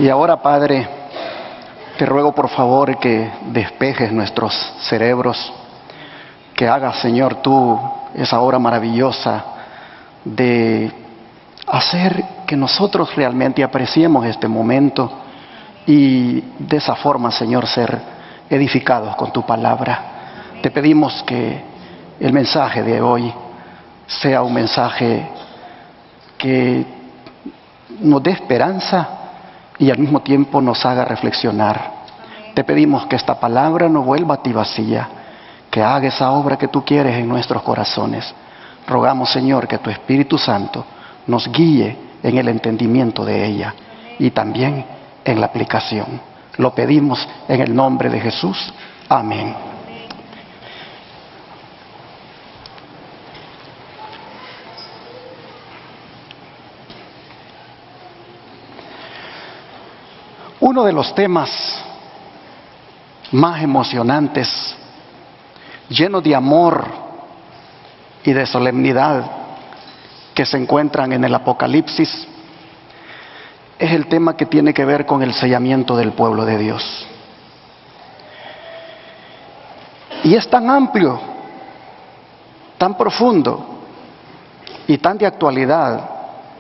Y ahora, Padre, te ruego por favor que despejes nuestros cerebros, que hagas, Señor, tú esa obra maravillosa de hacer que nosotros realmente apreciemos este momento y de esa forma, Señor, ser edificados con tu palabra. Te pedimos que el mensaje de hoy sea un mensaje que nos dé esperanza y al mismo tiempo nos haga reflexionar. Te pedimos que esta palabra no vuelva a ti vacía, que haga esa obra que tú quieres en nuestros corazones. Rogamos, Señor, que tu Espíritu Santo nos guíe en el entendimiento de ella y también en la aplicación. Lo pedimos en el nombre de Jesús. Amén. Uno de los temas más emocionantes, llenos de amor y de solemnidad que se encuentran en el Apocalipsis, es el tema que tiene que ver con el sellamiento del pueblo de Dios. Y es tan amplio, tan profundo y tan de actualidad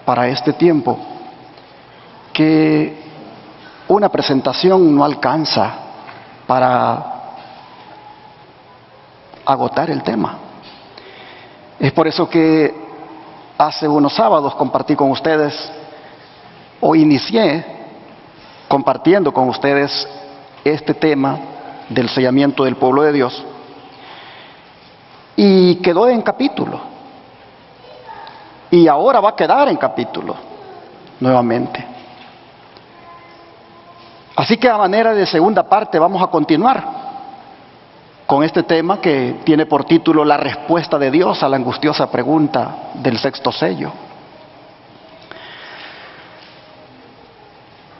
para este tiempo que una presentación no alcanza para agotar el tema. Es por eso que hace unos sábados compartí con ustedes, o inicié compartiendo con ustedes este tema del sellamiento del pueblo de Dios, y quedó en capítulo, y ahora va a quedar en capítulo nuevamente. Así que a manera de segunda parte vamos a continuar con este tema que tiene por título La respuesta de Dios a la angustiosa pregunta del sexto sello.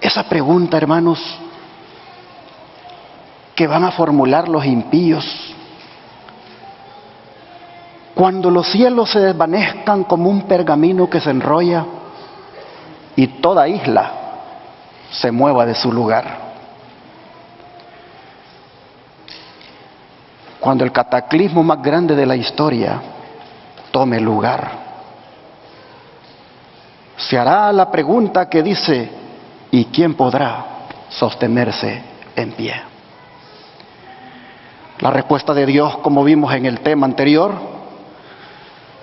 Esa pregunta, hermanos, que van a formular los impíos cuando los cielos se desvanezcan como un pergamino que se enrolla y toda isla se mueva de su lugar. Cuando el cataclismo más grande de la historia tome lugar, se hará la pregunta que dice: ¿y quién podrá sostenerse en pie? La respuesta de Dios, como vimos en el tema anterior,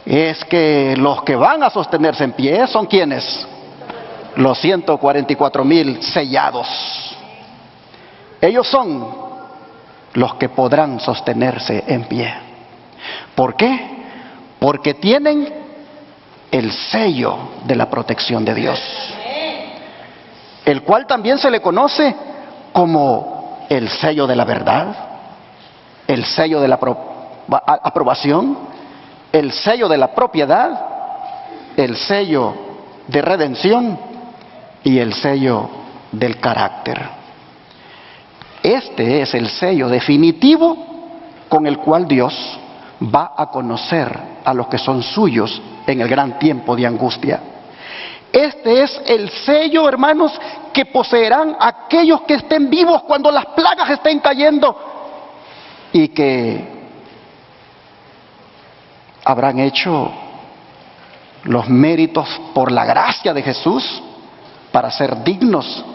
es que los que van a sostenerse en pie son ¿quiénes? Los 144,000 sellados. Ellos son los que podrán sostenerse en pie. ¿Por qué? Porque tienen el sello de la protección de Dios, el cual también se le conoce como el sello de la verdad, el sello de la aprobación, el sello de la propiedad, el sello de redención y el sello del carácter. Este es el sello definitivo con el cual Dios va a conocer a los que son suyos en el gran tiempo de angustia. Este es el sello, hermanos, que poseerán aquellos que estén vivos cuando las plagas estén cayendo y que habrán hecho los méritos por la gracia de Jesús para ser dignos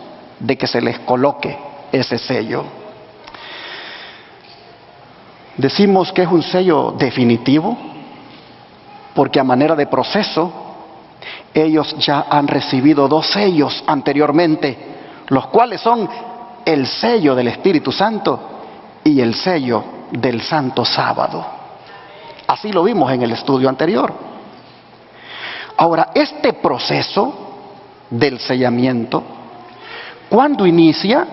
de que se les coloque ese sello. Decimos que es un sello definitivo porque a manera de proceso ellos ya han recibido 2 sellos anteriormente, los cuales son el sello del Espíritu Santo y el sello del Santo Sábado. Así lo vimos en el estudio anterior. Ahora, este proceso del sellamiento, ¿cuándo inicia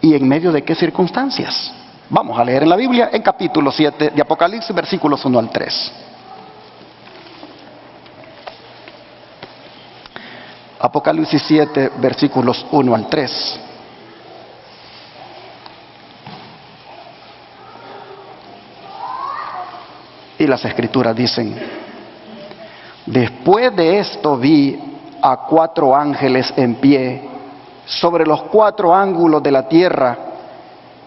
y en medio de qué circunstancias? Vamos a leer en la Biblia en capítulo 7 de Apocalipsis, versículos 1 al 3. Apocalipsis 7, versículos 1 al 3. Y las Escrituras dicen: después de esto vi a 4 ángeles en pie sobre los 4 ángulos de la tierra,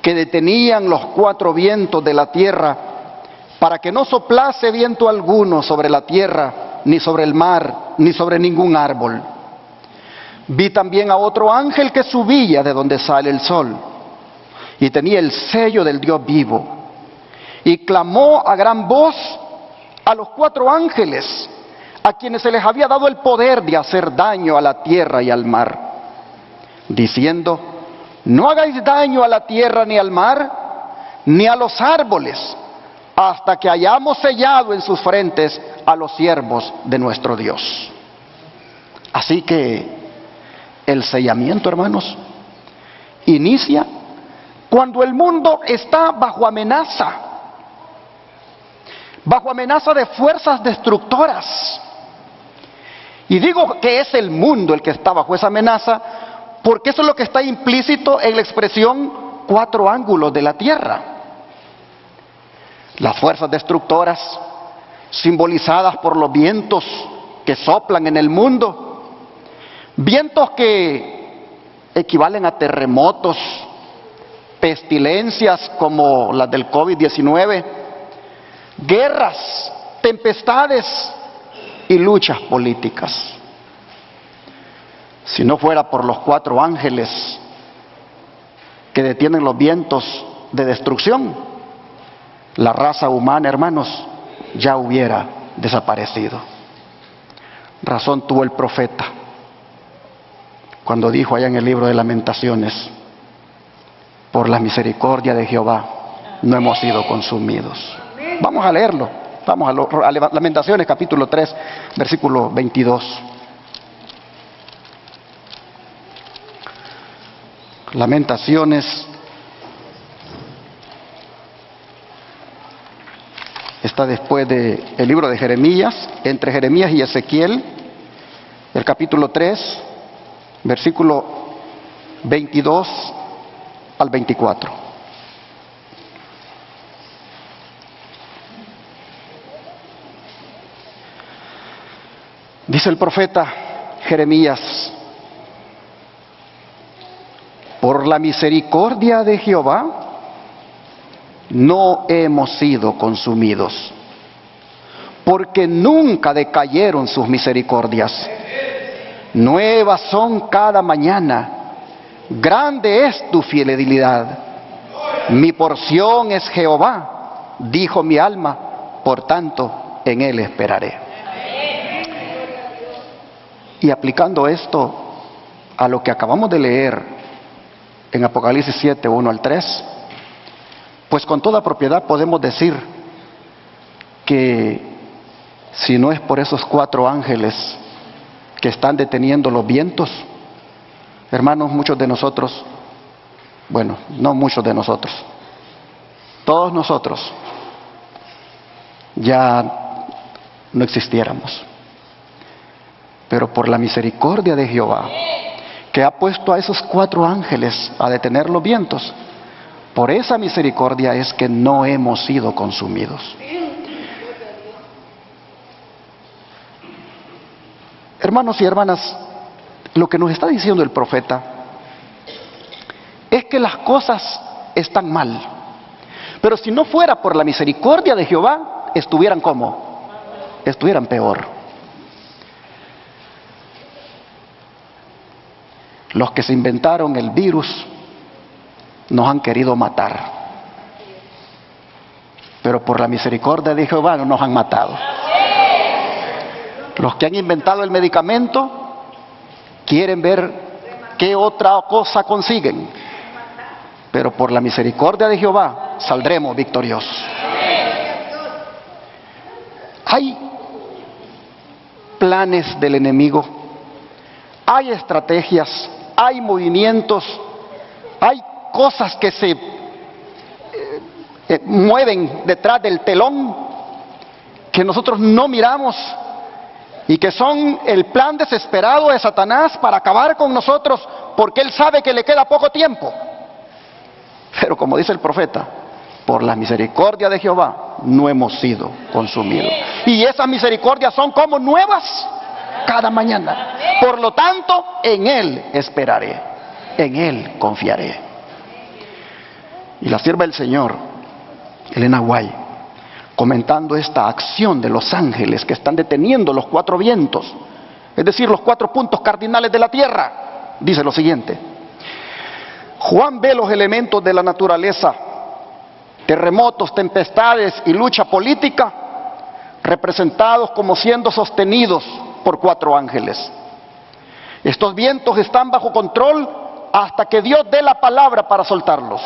que detenían los 4 vientos de la tierra, para que no soplase viento alguno sobre la tierra, ni sobre el mar, ni sobre ningún árbol. Vi también a otro ángel que subía de donde sale el sol, y tenía el sello del Dios vivo, y clamó a gran voz a los 4 ángeles, a quienes se les había dado el poder de hacer daño a la tierra y al mar, diciendo: no hagáis daño a la tierra ni al mar, ni a los árboles, hasta que hayamos sellado en sus frentes a los siervos de nuestro Dios. Así que el sellamiento, hermanos, inicia cuando el mundo está bajo amenaza de fuerzas destructoras. Y digo que es el mundo el que está bajo esa amenaza, porque eso es lo que está implícito en la expresión 4 ángulos de la tierra. Las fuerzas destructoras, simbolizadas por los vientos que soplan en el mundo, vientos que equivalen a terremotos, pestilencias como las del COVID-19, guerras, tempestades y luchas políticas. Si no fuera por los 4 ángeles que detienen los vientos de destrucción, la raza humana, hermanos, ya hubiera desaparecido. Razón tuvo el profeta cuando dijo allá en el libro de Lamentaciones: por la misericordia de Jehová no hemos sido consumidos. Vamos a leerlo. Vamos a Lamentaciones capítulo 3, versículo 22. Lamentaciones está después del libro de Jeremías, entre Jeremías y Ezequiel, el capítulo 3, versículo 22 al 24. Dice el profeta Jeremías: por la misericordia de Jehová no hemos sido consumidos, porque nunca decayeron sus misericordias. Nuevas son cada mañana, grande es tu fidelidad. Mi porción es Jehová, dijo mi alma, por tanto en él esperaré. Y aplicando esto a lo que acabamos de leer en Apocalipsis 7, 1 al 3, pues con toda propiedad podemos decir que si no es por esos 4 ángeles que están deteniendo los vientos, hermanos, muchos de nosotros, bueno, no muchos de nosotros, todos nosotros ya no existiéramos. Pero por la misericordia de Jehová, que ha puesto a esos 4 ángeles a detener los vientos, por esa misericordia es que no hemos sido consumidos. Hermanos y hermanas, lo que nos está diciendo el profeta es que las cosas están mal, pero si no fuera por la misericordia de Jehová, estuvieran ¿cómo? Estuvieran peor. Los que se inventaron el virus nos han querido matar, pero por la misericordia de Jehová no nos han matado. Los que han inventado el medicamento quieren ver qué otra cosa consiguen, pero por la misericordia de Jehová saldremos victoriosos. Hay planes del enemigo, hay estrategias, hay movimientos, hay cosas que se mueven detrás del telón que nosotros no miramos y que son el plan desesperado de Satanás para acabar con nosotros, porque él sabe que le queda poco tiempo. Pero como dice el profeta, por la misericordia de Jehová no hemos sido consumidos. Y esas misericordias son como nuevas cada mañana. Por lo tanto, en él esperaré. en Él confiaré. Y la sierva del Señor, Elena White, comentando esta acción de los ángeles que están deteniendo los cuatro vientos, es decir, los cuatro puntos cardinales de la tierra, dice lo siguiente: Juan ve los elementos de la naturaleza, terremotos, tempestades y lucha política, representados como siendo sostenidos por cuatro ángeles. Estos vientos están bajo control hasta que Dios dé la palabra para soltarlos.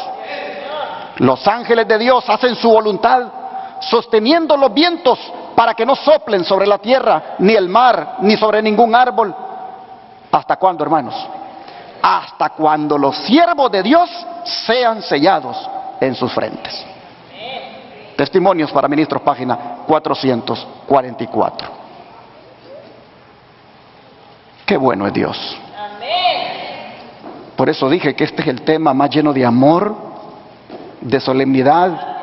Los ángeles de Dios hacen su voluntad, sosteniendo los vientos para que no soplen sobre la tierra, ni el mar, ni sobre ningún árbol. ¿Hasta cuándo, hermanos? Hasta cuando los siervos de Dios sean sellados en sus frentes. Testimonios para Ministros, página 444. Qué bueno es Dios. Por eso dije que este es el tema más lleno de amor, de solemnidad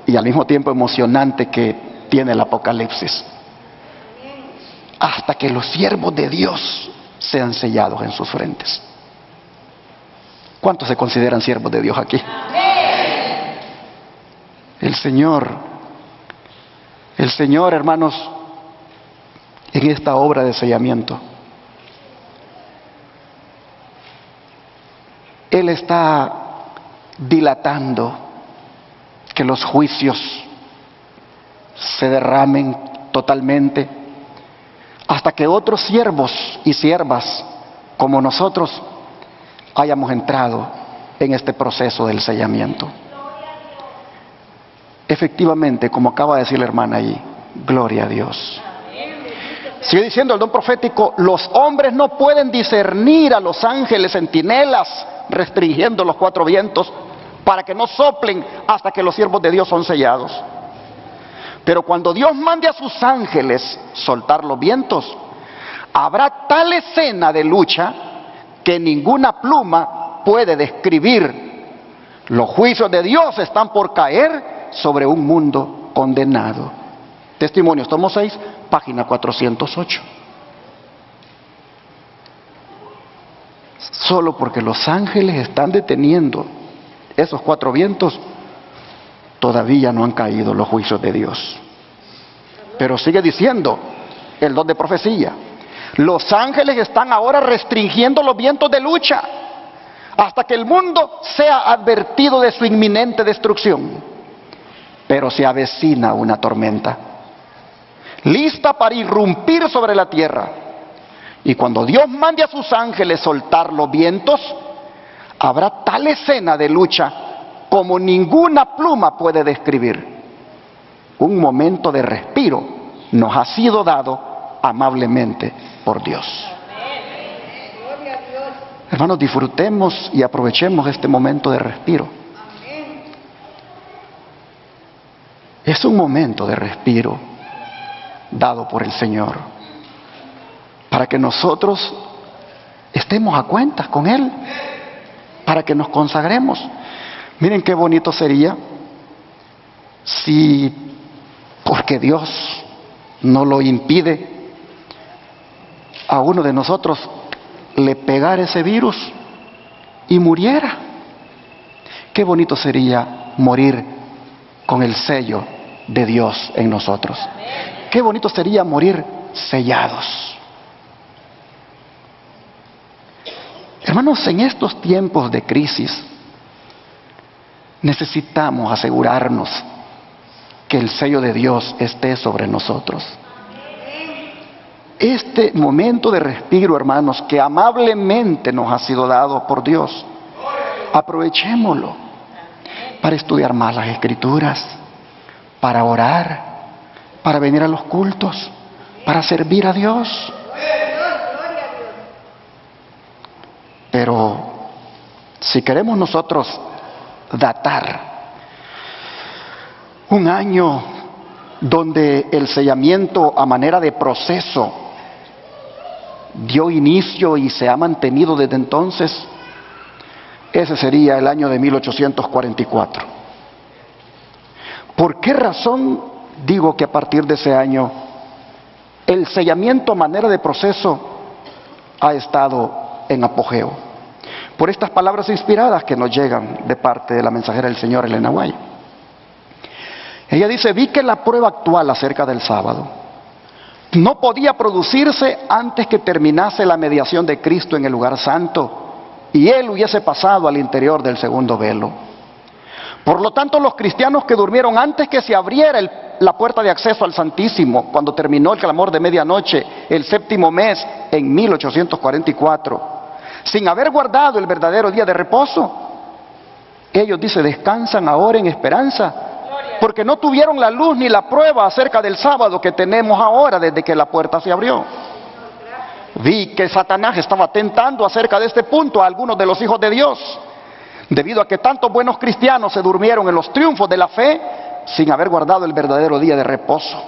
y al mismo tiempo emocionante que tiene el Apocalipsis. Hasta que los siervos de Dios sean sellados en sus frentes. ¿Cuántos se consideran siervos de Dios aquí? El Señor, hermanos, en esta obra de sellamiento, Él está dilatando que los juicios se derramen totalmente, hasta que otros siervos y siervas como nosotros hayamos entrado en este proceso del sellamiento. Efectivamente, como acaba de decir la hermana allí, gloria a Dios. Sigue diciendo el don profético: los hombres no pueden discernir a los ángeles centinelas restringiendo los cuatro vientos para que no soplen hasta que los siervos de Dios son sellados. Pero cuando Dios mande a sus ángeles soltar los vientos, habrá tal escena de lucha que ninguna pluma puede describir. Los juicios de Dios están por caer sobre un mundo condenado. Testimonios, tomo 6, página 408. Solo porque los ángeles están deteniendo esos cuatro vientos, todavía no han caído los juicios de Dios. Pero sigue diciendo el don de profecía: los ángeles están ahora restringiendo los vientos de lucha hasta que el mundo sea advertido de su inminente destrucción. Pero se avecina una tormenta, lista para irrumpir sobre la tierra. Y cuando Dios mande a sus ángeles soltar los vientos, habrá tal escena de lucha como ninguna pluma puede describir. Un momento de respiro nos ha sido dado amablemente por Dios. Hermanos, disfrutemos y aprovechemos este momento de respiro. Es un momento de respiro dado por el Señor para que nosotros estemos a cuentas con Él, para que nos consagremos. Miren qué bonito sería si, porque Dios no lo impide, a uno de nosotros le pegara ese virus y muriera. Qué bonito sería morir con el sello de Dios en nosotros. Qué bonito sería morir sellados. Hermanos, en estos tiempos de crisis necesitamos asegurarnos que el sello de Dios esté sobre nosotros. Este momento de respiro, hermanos, que amablemente nos ha sido dado por Dios, aprovechémoslo para estudiar más las Escrituras, para orar, para venir a los cultos, para servir a Dios. Pero si queremos nosotros datar un año donde el sellamiento a manera de proceso dio inicio y se ha mantenido desde entonces, ese sería el año de 1844. ¿Por qué razón digo que a partir de ese año el sellamiento a manera de proceso ha estado en apogeo? por estas palabras inspiradas que nos llegan de parte de la mensajera del Señor, Elena White. Ella dice: vi que la prueba actual acerca del sábado no podía producirse antes que terminase la mediación de Cristo en el lugar santo y Él hubiese pasado al interior del segundo velo. Por lo tanto, los cristianos que durmieron antes que se abriera la puerta de acceso al Santísimo, cuando terminó el clamor de medianoche, el séptimo mes, en 1844, sin haber guardado el verdadero día de reposo, ellos, dice, descansan ahora en esperanza, porque no tuvieron la luz ni la prueba acerca del sábado que tenemos ahora desde que la puerta se abrió. Vi que Satanás estaba tentando acerca de este punto a algunos de los hijos de Dios, debido a que tantos buenos cristianos se durmieron en los triunfos de la fe sin haber guardado el verdadero día de reposo.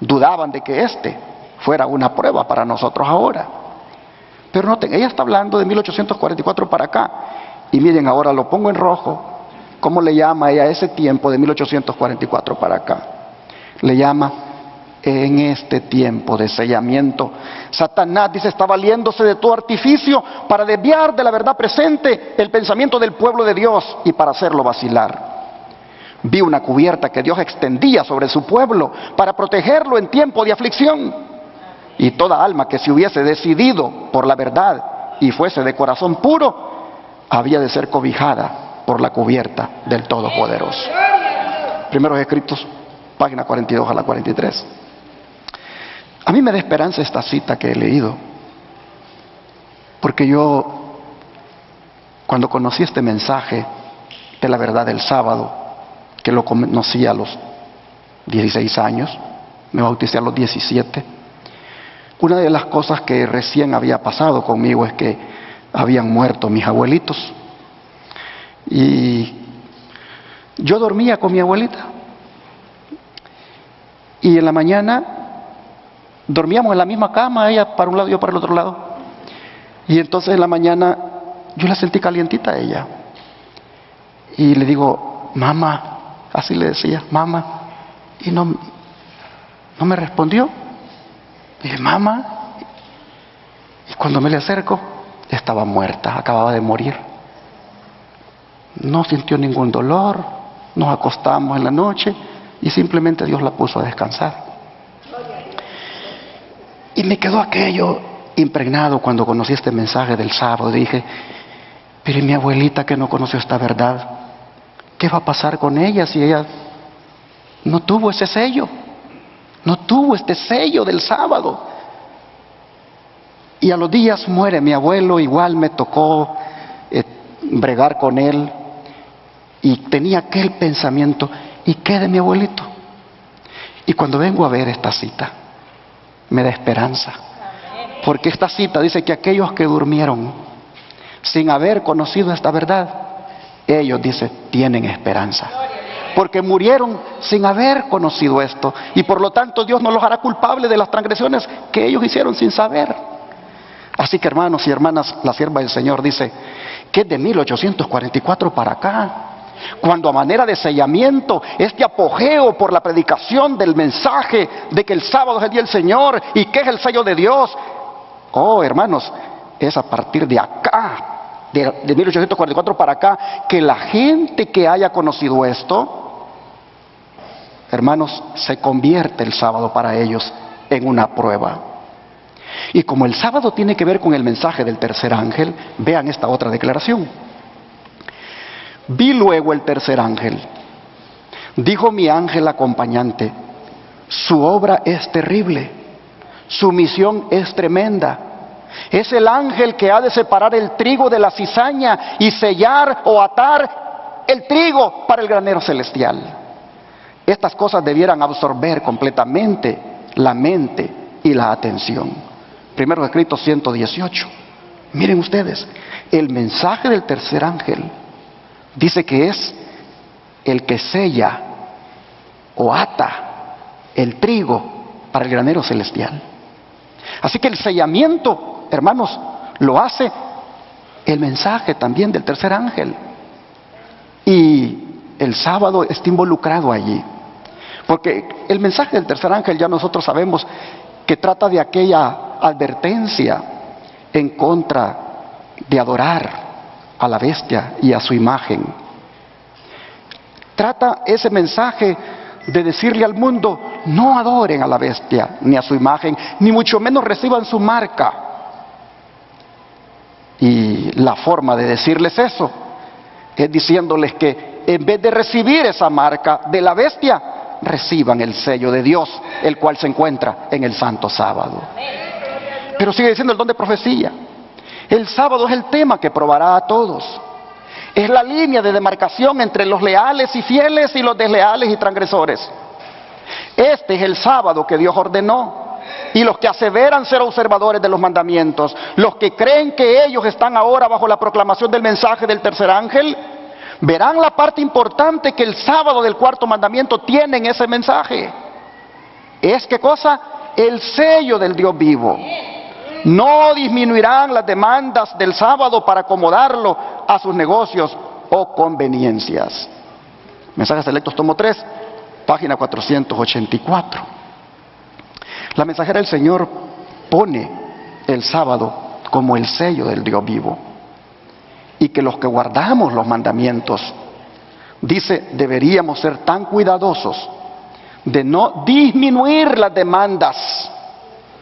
Dudaban de que este fuera una prueba para nosotros ahora. Pero noten, ella está hablando de 1844 para acá. Y miren, ahora lo pongo en rojo. ¿Cómo le llama ella a ese tiempo de 1844 para acá? Le llama: en este tiempo de sellamiento, Satanás, dice, está valiéndose de todo artificio para desviar de la verdad presente el pensamiento del pueblo de Dios y para hacerlo vacilar. Vi una cubierta que Dios extendía sobre su pueblo para protegerlo en tiempo de aflicción. Y toda alma que se hubiese decidido por la verdad y fuese de corazón puro, había de ser cobijada por la cubierta del Todopoderoso. Primeros Escritos, página 42 a la 43. A mí me da esperanza esta cita que he leído, porque yo, cuando conocí este mensaje de la verdad del sábado, que lo conocí a los 16 años, me bauticé a los 17, una de las cosas que recién había pasado conmigo es que habían muerto mis abuelitos. Y yo dormía con mi abuelita. Y en la mañana dormíamos en la misma cama, ella para un lado y yo para el otro lado. Y entonces en la mañana yo la sentí calientita a ella. Y le digo: mamá, así le decía, mamá. Y no me respondió. Dije: mamá. Y cuando me le acerco, estaba muerta, acababa de morir. No sintió ningún dolor, nos acostamos en la noche y simplemente Dios la puso a descansar. Y me quedó aquello impregnado cuando conocí este mensaje del sábado. Dije: pero ¿y mi abuelita que no conoció esta verdad? ¿Qué va a pasar con ella si ella no tuvo ese sello? No tuvo este sello del sábado. Y a los días muere mi abuelo, igual me tocó bregar con él. Y tenía aquel pensamiento: ¿y qué de mi abuelito? Y cuando vengo a ver esta cita, me da esperanza. Porque esta cita dice que aquellos que durmieron sin haber conocido esta verdad, ellos, dice, tienen esperanza. Porque murieron sin haber conocido esto. Y por lo tanto Dios no los hará culpables de las transgresiones que ellos hicieron sin saber. Así que, hermanos y hermanas, la sierva del Señor dice que es de 1844 para acá, cuando a manera de sellamiento, este apogeo por la predicación del mensaje de que el sábado es el día del Señor y que es el sello de Dios, oh hermanos, es a partir de acá, de 1844 para acá, que la gente que haya conocido esto, hermanos, se convierte el sábado para ellos en una prueba. Y como el sábado tiene que ver con el mensaje del tercer ángel, vean esta otra declaración. Vi luego el tercer ángel. Dijo mi ángel acompañante: su obra es terrible, su misión es tremenda. Es el ángel que ha de separar el trigo de la cizaña y sellar o atar el trigo para el granero celestial. Estas cosas debieran absorber completamente la mente y la atención. Primeros Escritos 118. Miren ustedes, el mensaje del tercer ángel dice que es el que sella o ata el trigo para el granero celestial. Así que el sellamiento, hermanos, lo hace el mensaje también del tercer ángel. Y el sábado está involucrado allí. Porque el mensaje del tercer ángel ya nosotros sabemos que trata de aquella advertencia en contra de adorar a la bestia y a su imagen. Trata ese mensaje de decirle al mundo: no adoren a la bestia ni a su imagen, ni mucho menos reciban su marca. Y la forma de decirles eso es diciéndoles que en vez de recibir esa marca de la bestia, reciban el sello de Dios, el cual se encuentra en el santo sábado. Pero sigue diciendo el don de profecía. El sábado es el tema que probará a todos. Es la línea de demarcación entre los leales y fieles y los desleales y transgresores. Este es el sábado que Dios ordenó. Y los que aseveran ser observadores de los mandamientos, los que creen que ellos están ahora bajo la proclamación del mensaje del tercer ángel, verán la parte importante que el sábado del cuarto mandamiento tiene en ese mensaje. ¿Es qué cosa? El sello del Dios vivo. No disminuirán las demandas del sábado para acomodarlo a sus negocios o conveniencias. Mensajes Selectos, tomo 3, página 484. La mensajera del Señor pone el sábado como el sello del Dios vivo. Y que los que guardamos los mandamientos, dice, deberíamos ser tan cuidadosos de no disminuir las demandas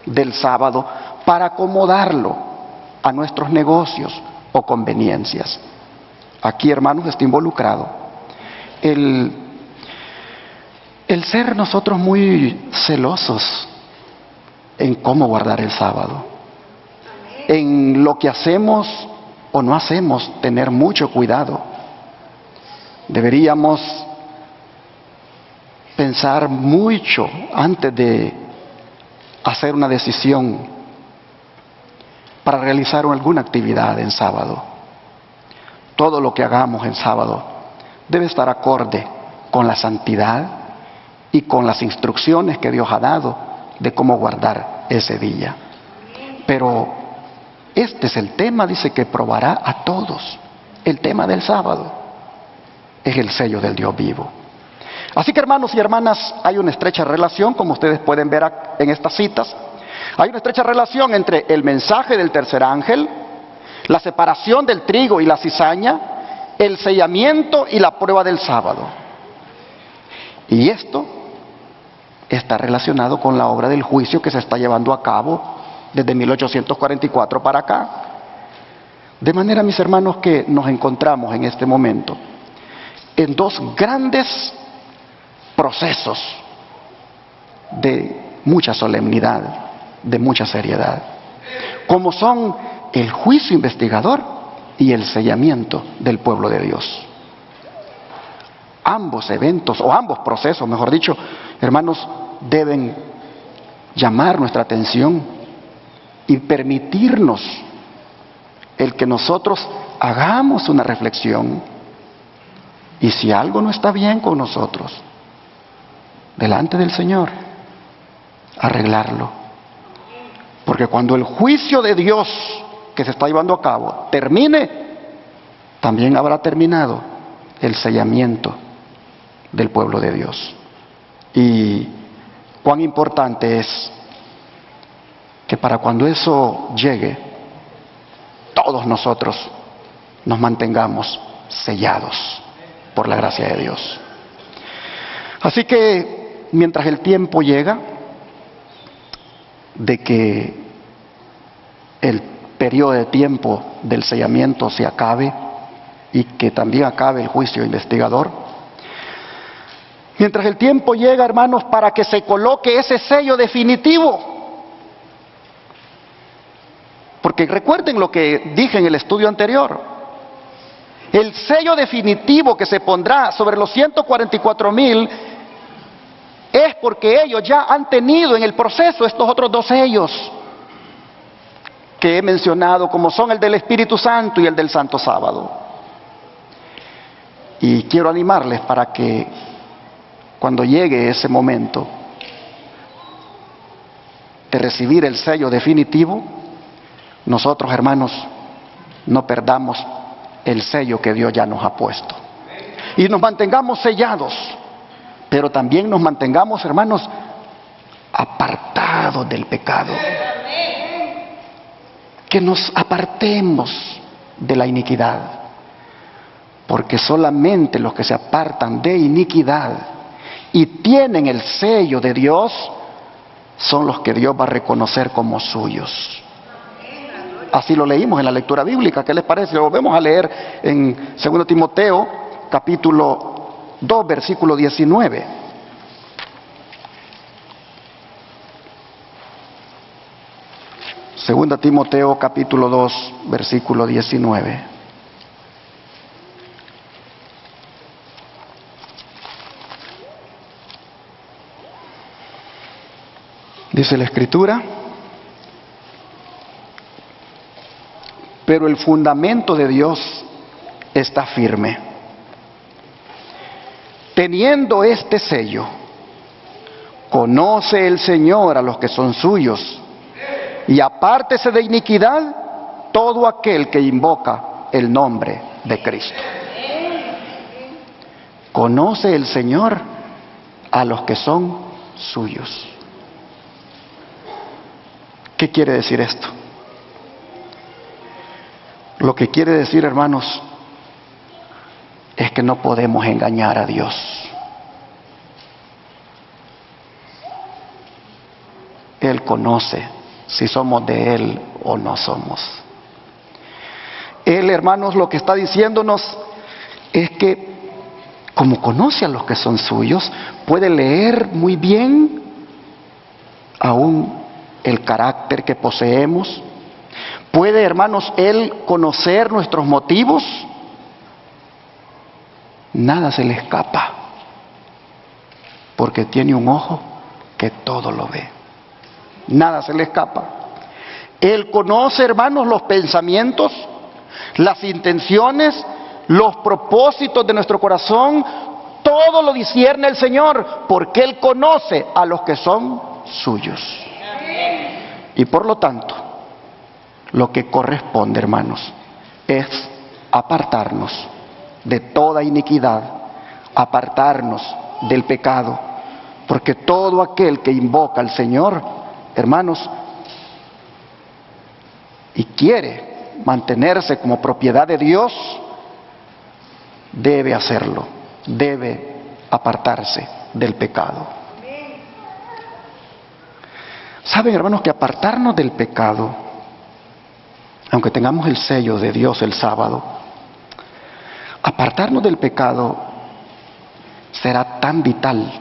del sábado para acomodarlo a nuestros negocios o conveniencias. Aquí, hermanos, está involucrado el ser nosotros muy celosos en cómo guardar el sábado. En lo que hacemos o no hacemos, tener mucho cuidado. Deberíamos pensar mucho antes de hacer una decisión para realizar alguna actividad en sábado. Todo lo que hagamos en sábado debe estar acorde con la santidad y con las instrucciones que Dios ha dado de cómo guardar ese día. Pero este es el tema, dice, que probará a todos. El tema del sábado es el sello del Dios vivo. Así que, hermanos y hermanas, hay una estrecha relación, como ustedes pueden ver en estas citas. Hay una estrecha relación entre el mensaje del tercer ángel, la separación del trigo y la cizaña, el sellamiento y la prueba del sábado. Y esto está relacionado con la obra del juicio que se está llevando a cabo desde 1844 para acá. De manera, mis hermanos, que nos encontramos en este momento en dos grandes procesos de mucha solemnidad, de mucha seriedad, como son el juicio investigador y el sellamiento del pueblo de Dios. Ambos eventos, o ambos procesos, mejor dicho, hermanos, deben llamar nuestra atención y permitirnos el que nosotros hagamos una reflexión, y si algo no está bien con nosotros, delante del Señor, arreglarlo. Porque cuando el juicio de Dios que se está llevando a cabo termine, también habrá terminado el sellamiento del pueblo de Dios. Y cuán importante es que para cuando eso llegue, todos nosotros nos mantengamos sellados por la gracia de Dios. Así que mientras el tiempo llega de que el periodo de tiempo del sellamiento se acabe y que también acabe el juicio investigador, mientras el tiempo llega, hermanos, para que se coloque ese sello definitivo. Porque recuerden lo que dije en el estudio anterior. El sello definitivo que se pondrá sobre los 144,000 es porque ellos ya han tenido en el proceso estos otros dos sellos que he mencionado, como son el del Espíritu Santo y el del Santo Sábado. Y quiero animarles para que cuando llegue ese momento de recibir el sello definitivo, nosotros, hermanos, no perdamos el sello que Dios ya nos ha puesto. Y nos mantengamos sellados, pero también nos mantengamos, hermanos, apartados del pecado. Que nos apartemos de la iniquidad. porque solamente los que se apartan de iniquidad y tienen el sello de Dios son los que Dios va a reconocer como suyos. Así lo leímos en la lectura bíblica. ¿Qué les parece? Lo volvemos a leer en 2 Timoteo, capítulo 2, versículo 19. Segunda Timoteo, capítulo 2, versículo 19. Dice la Escritura: pero el fundamento de Dios está firme, teniendo este sello: conoce el Señor a los que son suyos, y apártese de iniquidad todo aquel que invoca el nombre de Cristo. Conoce el Señor a los que son suyos. ¿Qué quiere decir esto? Lo que quiere decir, hermanos, es que no podemos engañar a Dios. Él conoce si somos de Él o no somos. Él, hermanos, lo que está diciéndonos es que, como conoce a los que son suyos, puede leer muy bien aún el carácter que poseemos. Puede, hermanos, Él conocer nuestros motivos. Nada se le escapa, porque tiene un ojo que todo lo ve. Nada se le escapa. Él conoce, hermanos, los pensamientos, las intenciones, los propósitos de nuestro corazón. Todo lo discierne el Señor, porque Él conoce a los que son suyos. Y por lo tanto, lo que corresponde, hermanos, es apartarnos de toda iniquidad, apartarnos del pecado, porque todo aquel que invoca al Señor, hermanos, y quiere mantenerse como propiedad de Dios, debe hacerlo, debe apartarse del pecado. Saben, hermanos, que apartarnos del pecado, aunque tengamos el sello de Dios el sábado, apartarnos del pecado será tan vital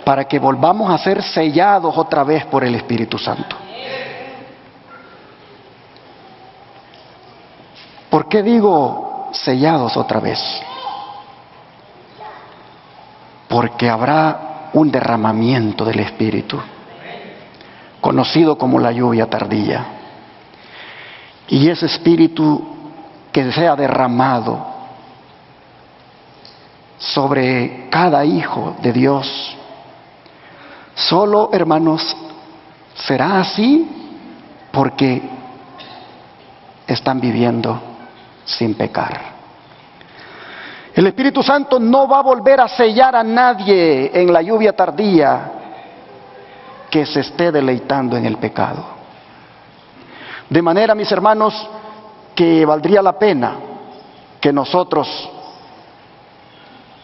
para que volvamos a ser sellados otra vez por el Espíritu Santo. ¿Por qué digo sellados otra vez? Porque habrá un derramamiento del Espíritu, conocido como la lluvia tardía. Y ese Espíritu que sea derramado sobre cada hijo de Dios, solo, hermanos, será así porque están viviendo sin pecar. El Espíritu Santo no va a volver a sellar a nadie en la lluvia tardía que se esté deleitando en el pecado. De manera, mis hermanos, que valdría la pena que nosotros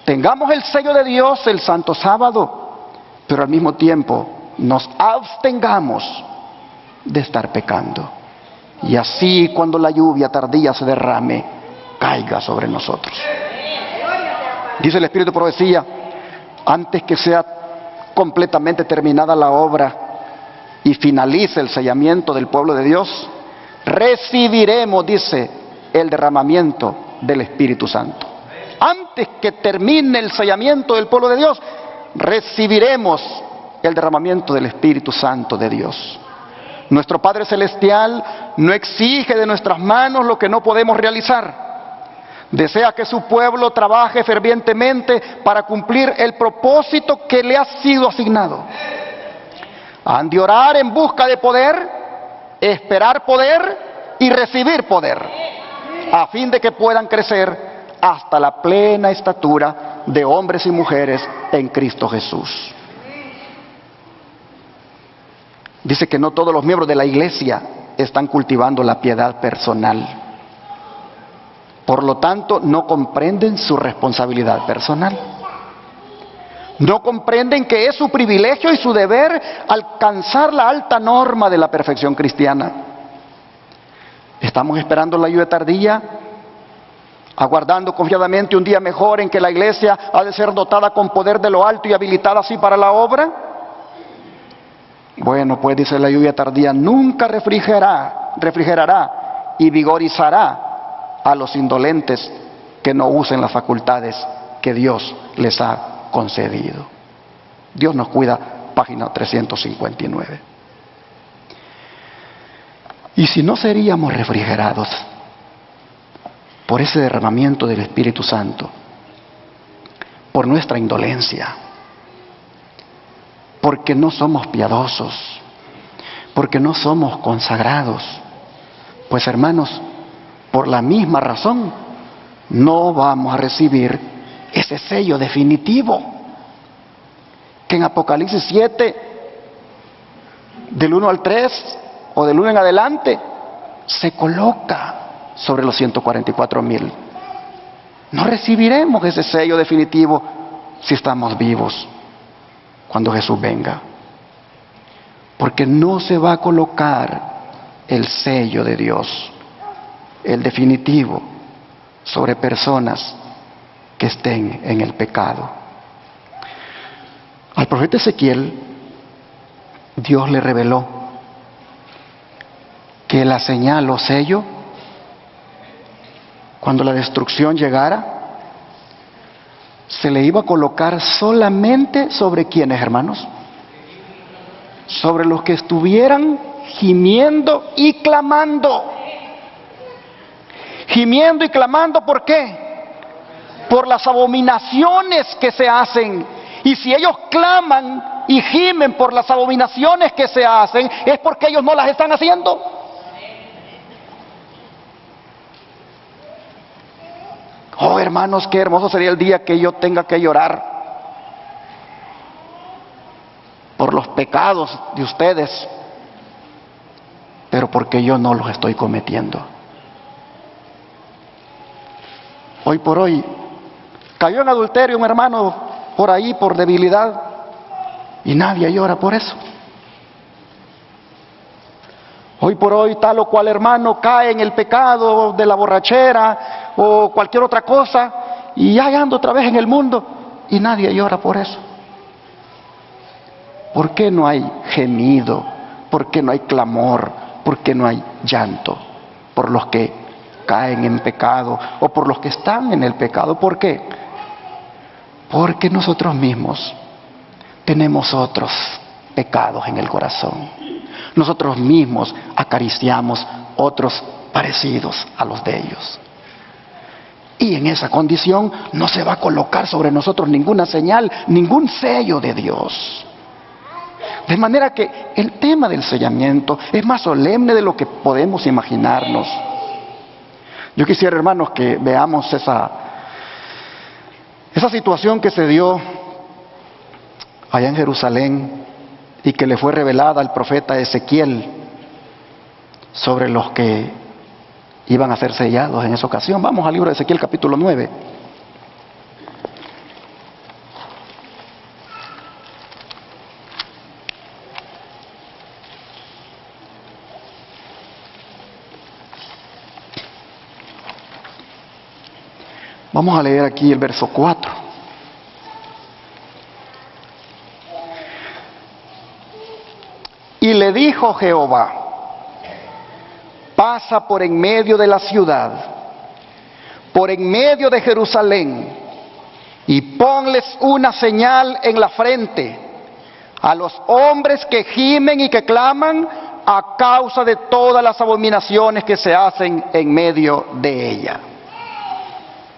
tengamos el sello de Dios el Santo Sábado, pero al mismo tiempo nos abstengamos de estar pecando. Y así, cuando la lluvia tardía se derrame, caiga sobre nosotros. Dice el Espíritu de Profecía: antes que sea completamente terminada la obra y finalice el sellamiento del pueblo de Dios, recibiremos, dice, el derramamiento del Espíritu Santo. Antes que termine el sellamiento del pueblo de Dios, recibiremos el derramamiento del Espíritu Santo de Dios. Nuestro Padre Celestial no exige de nuestras manos lo que no podemos realizar. Desea que su pueblo trabaje fervientemente para cumplir el propósito que le ha sido asignado. Han de orar en busca de poder, esperar poder y recibir poder, a fin de que puedan crecer hasta la plena estatura de hombres y mujeres en Cristo Jesús. Dice que no todos los miembros de la iglesia están cultivando la piedad personal. Por lo tanto, no comprenden su responsabilidad personal. No comprenden que es su privilegio y su deber alcanzar la alta norma de la perfección cristiana. Estamos esperando la lluvia tardía, aguardando confiadamente un día mejor en que la iglesia ha de ser dotada con poder de lo alto y habilitada así para la obra. Bueno, pues dice, la lluvia tardía nunca refrigerará y vigorizará a los indolentes que no usen las facultades que Dios les ha concedido. Dios nos cuida, página 359. Y si no seríamos refrigerados por ese derramamiento del Espíritu Santo, por nuestra indolencia, porque no somos piadosos, porque no somos consagrados, pues hermanos, por la misma razón no vamos a recibir ese sello definitivo que en Apocalipsis 7 del 1 al 3 o del 1 en adelante se coloca sobre los 144,000. No recibiremos ese sello definitivo si estamos vivos cuando Jesús venga, porque no se va a colocar el sello de Dios, el definitivo, sobre personas que estén en el pecado. Al profeta Ezequiel, Dios le reveló que la señal o sello, cuando la destrucción llegara, se le iba a colocar solamente sobre quienes, hermanos, sobre los que estuvieran gimiendo y clamando. Gimiendo y clamando, ¿por qué? Por las abominaciones que se hacen. Y si ellos claman y gimen por las abominaciones que se hacen, es porque ellos no las están haciendo. Oh, hermanos, qué hermoso sería el día que yo tenga que llorar por los pecados de ustedes, pero porque yo no los estoy cometiendo. Hoy por hoy cayó en adulterio un hermano por ahí por debilidad y nadie llora por eso. Hoy por hoy tal o cual hermano cae en el pecado de la borrachera o cualquier otra cosa y ya anda otra vez en el mundo y nadie llora por eso. ¿Por qué no hay gemido? ¿Por qué no hay clamor? ¿Por qué no hay llanto por los que caen en pecado o por los que están en el pecado? ¿Por qué? Porque nosotros mismos tenemos otros pecados en el corazón. Nosotros mismos acariciamos otros parecidos a los de ellos. Y en esa condición no se va a colocar sobre nosotros ninguna señal, ningún sello de Dios. De manera que el tema del sellamiento es más solemne de lo que podemos imaginarnos. Yo quisiera, hermanos, que veamos esa situación que se dio allá en Jerusalén y que le fue revelada al profeta Ezequiel sobre los que iban a ser sellados en esa ocasión. Vamos al libro de Ezequiel capítulo 9. Vamos a leer aquí el verso 4. Y le dijo Jehová: pasa por en medio de la ciudad, por en medio de Jerusalén, y ponles una señal en la frente a los hombres que gimen y que claman a causa de todas las abominaciones que se hacen en medio de ella.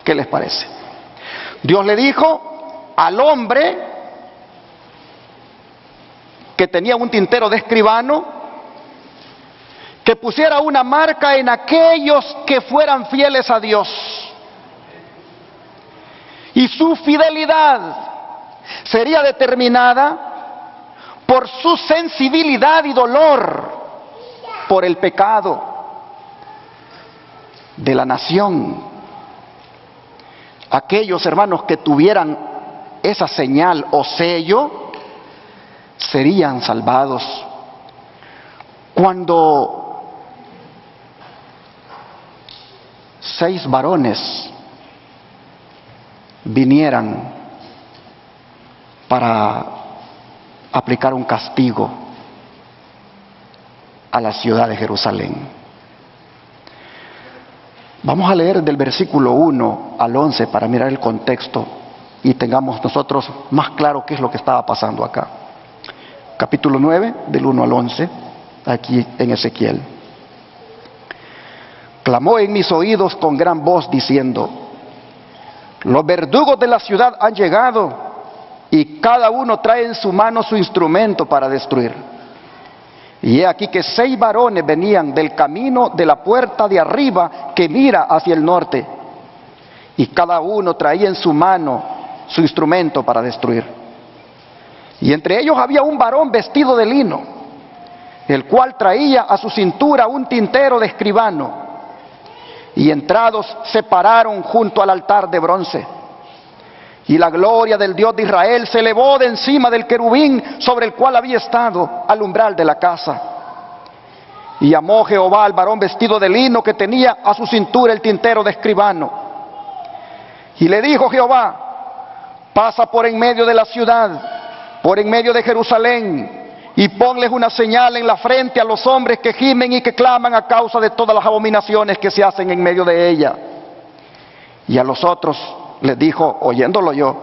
¿Qué les parece? Dios le dijo al hombre que tenía un tintero de escribano que pusiera una marca en aquellos que fueran fieles a Dios. Y su fidelidad sería determinada por su sensibilidad y dolor por el pecado de la nación aquellos hermanos que tuvieran esa señal o sello serían salvados. Cuando 6 varones vinieran para aplicar un castigo a la ciudad de Jerusalén. Vamos a leer del versículo 1 al 11 para mirar el contexto y tengamos nosotros más claro qué es lo que estaba pasando acá. Capítulo 9, del 1 al 11, aquí en Ezequiel. Clamó en mis oídos con gran voz diciendo: los verdugos de la ciudad han llegado y cada uno trae en su mano su instrumento para destruir. Y he aquí que 6 varones venían del camino de la puerta de arriba que mira hacia el norte, y cada uno traía en su mano su instrumento para destruir. Y entre ellos había un varón vestido de lino, el cual traía a su cintura un tintero de escribano. Y entrados se pararon junto al altar de bronce. Y la gloria del Dios de Israel se elevó de encima del querubín sobre el cual había estado al umbral de la casa. Y llamó Jehová al varón vestido de lino que tenía a su cintura el tintero de escribano. Y le dijo Jehová: pasa por en medio de la ciudad, por en medio de Jerusalén, y ponles una señal en la frente a los hombres que gimen y que claman a causa de todas las abominaciones que se hacen en medio de ella. Y a los otros les dijo, oyéndolo yo: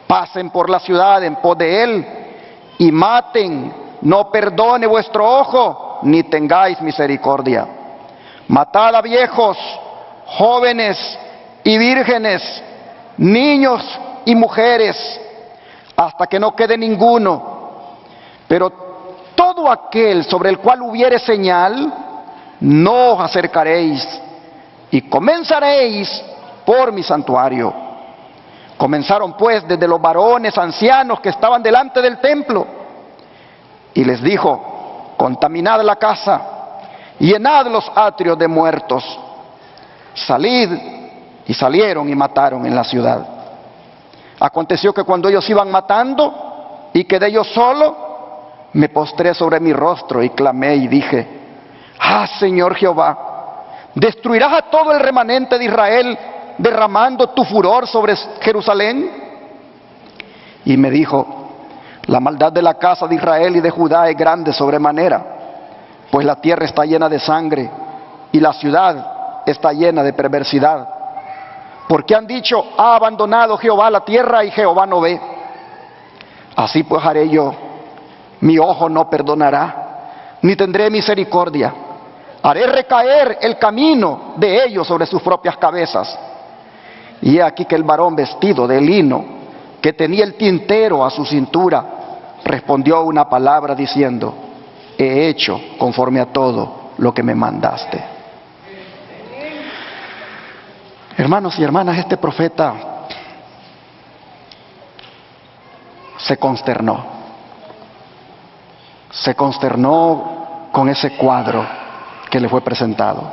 pasen por la ciudad en pos de él y maten, no perdone vuestro ojo, ni tengáis misericordia. Matad a viejos, jóvenes y vírgenes, niños y mujeres, hasta que no quede ninguno. Pero todo aquel sobre el cual hubiere señal, no os acercaréis, y comenzaréis por mi santuario. Comenzaron pues desde los varones ancianos que estaban delante del templo, y les dijo: contaminad la casa, y llenad los atrios de muertos. Salid. Y salieron y mataron en la ciudad. Aconteció que cuando ellos iban matando, y quedé yo solo, me postré sobre mi rostro y clamé y dije: ah, Señor Jehová, ¿destruirás a todo el remanente de Israel derramando tu furor sobre Jerusalén? Y me dijo: la maldad de la casa de Israel y de Judá es grande sobremanera, pues la tierra está llena de sangre y la ciudad está llena de perversidad. Porque han dicho: ha abandonado Jehová la tierra y Jehová no ve. Así pues haré yo: mi ojo no perdonará, ni tendré misericordia. Haré recaer el camino de ellos sobre sus propias cabezas. Y he aquí que el varón vestido de lino, que tenía el tintero a su cintura, respondió una palabra diciendo: he hecho conforme a todo lo que me mandaste. Hermanos y hermanas, este profeta se consternó con ese cuadro que le fue presentado.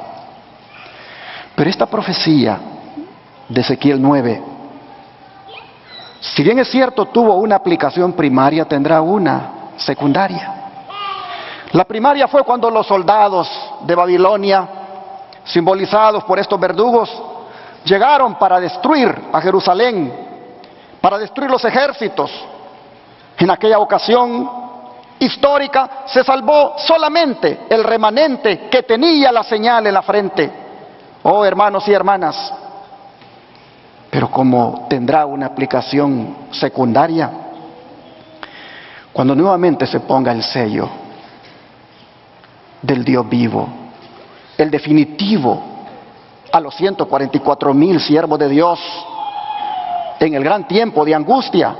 Pero esta profecía de Ezequiel 9, si bien es cierto tuvo una aplicación primaria, tendrá una secundaria. La primaria fue cuando los soldados de Babilonia, simbolizados por estos verdugos, llegaron para destruir a Jerusalén, para destruir los ejércitos. En aquella ocasión histórica se salvó solamente el remanente que tenía la señal en la frente. Oh, hermanos y hermanas, pero como tendrá una aplicación secundaria, cuando nuevamente se ponga el sello del Dios vivo, el definitivo, a los 144,000 siervos de Dios en el gran tiempo de angustia,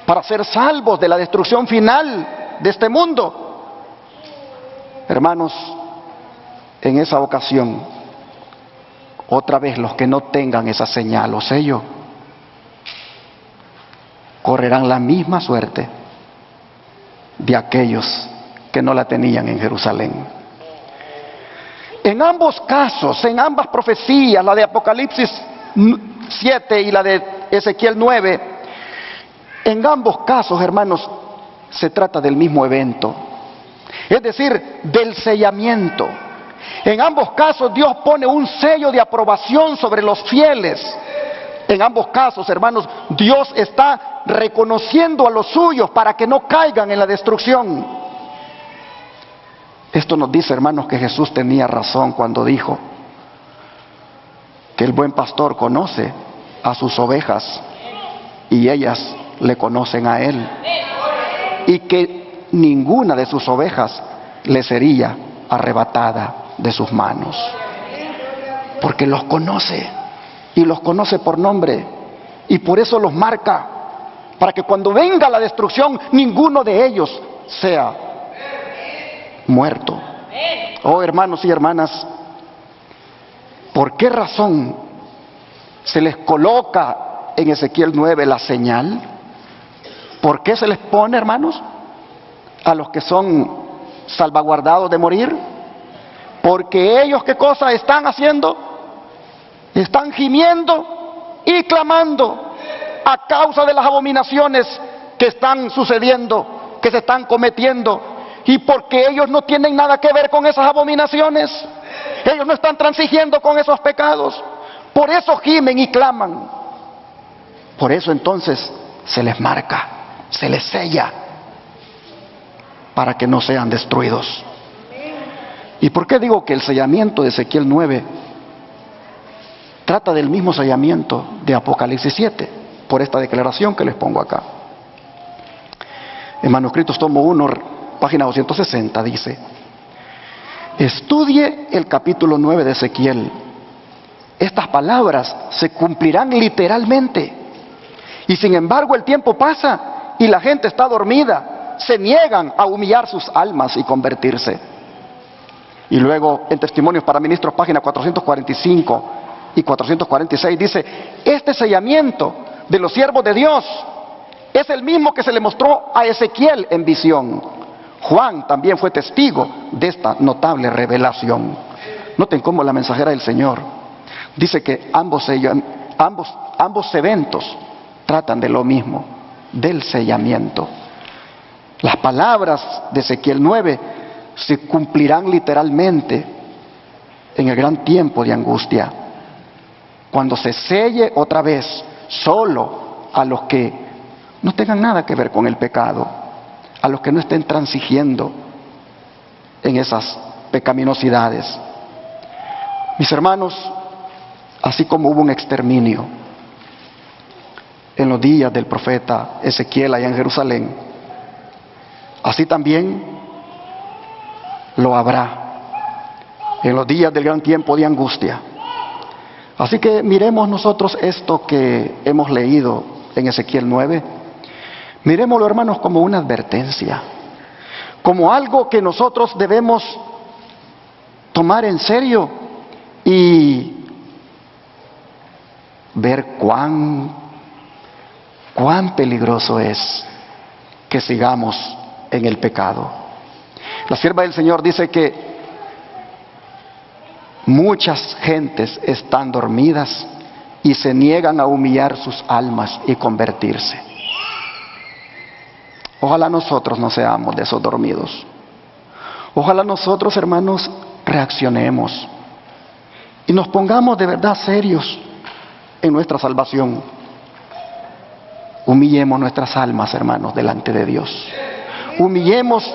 para ser salvos de la destrucción final de este mundo. Hermanos, en esa ocasión, otra vez los que no tengan esa señal o sello correrán la misma suerte de aquellos que no la tenían en Jerusalén. En ambos casos, en ambas profecías, la de Apocalipsis 7 y la de Ezequiel 9, en ambos casos, hermanos, se trata del mismo evento, es decir, del sellamiento. En ambos casos Dios pone un sello de aprobación sobre los fieles. En ambos casos, hermanos, Dios está reconociendo a los suyos para que no caigan en la destrucción. Esto nos dice, hermanos, que Jesús tenía razón cuando dijo que el buen pastor conoce a sus ovejas y ellas le conocen a él, y que ninguna de sus ovejas le sería arrebatada de sus manos, porque los conoce y los conoce por nombre, y por eso los marca, para que cuando venga la destrucción ninguno de ellos sea muerto. Oh, hermanos y hermanas, ¿por qué razón se les coloca en Ezequiel 9 la señal? ¿Por qué se les pone, hermanos, a los que son salvaguardados de morir? Porque ellos, ¿qué cosa están haciendo? Están gimiendo y clamando a causa de las abominaciones que están sucediendo, que se están cometiendo, y porque ellos no tienen nada que ver con esas abominaciones. Ellos no están transigiendo con esos pecados. Por eso gimen y claman. Por eso entonces se les marca, se les sella, para que no sean destruidos. ¿Y por qué digo que el sellamiento de Ezequiel 9 trata del mismo sellamiento de Apocalipsis 7? Por esta declaración que les pongo acá. En Manuscritos tomo 1, página 260, dice: estudie el capítulo 9 de Ezequiel. Estas palabras se cumplirán literalmente. Y sin embargo el tiempo pasa y la gente está dormida. Se niegan a humillar sus almas y convertirse. Y luego en Testimonios para Ministros, página 445 y 446, dice: este sellamiento de los siervos de Dios es el mismo que se le mostró a Ezequiel en visión. Juan también fue testigo de esta notable revelación. Noten cómo la mensajera del Señor dice que ambos eventos tratan de lo mismo, del sellamiento. Las palabras de Ezequiel 9 se cumplirán literalmente en el gran tiempo de angustia, cuando se selle otra vez solo a los que no tengan nada que ver con el pecado, a los que no estén transigiendo en esas pecaminosidades. Mis hermanos, así como hubo un exterminio en los días del profeta Ezequiel allá en Jerusalén, así también lo habrá en los días del gran tiempo de angustia. Así que miremos nosotros esto que hemos leído en Ezequiel 9, miremoslo, hermanos, como una advertencia, como algo que nosotros debemos tomar en serio y ver cuán peligroso es que sigamos en el pecado. La sierva del Señor dice que muchas gentes están dormidas y se niegan a humillar sus almas y convertirse. Ojalá nosotros no seamos de esos dormidos. Ojalá nosotros, hermanos, reaccionemos y nos pongamos de verdad serios en nuestra salvación. Humillemos nuestras almas, hermanos, delante de Dios. Humillemos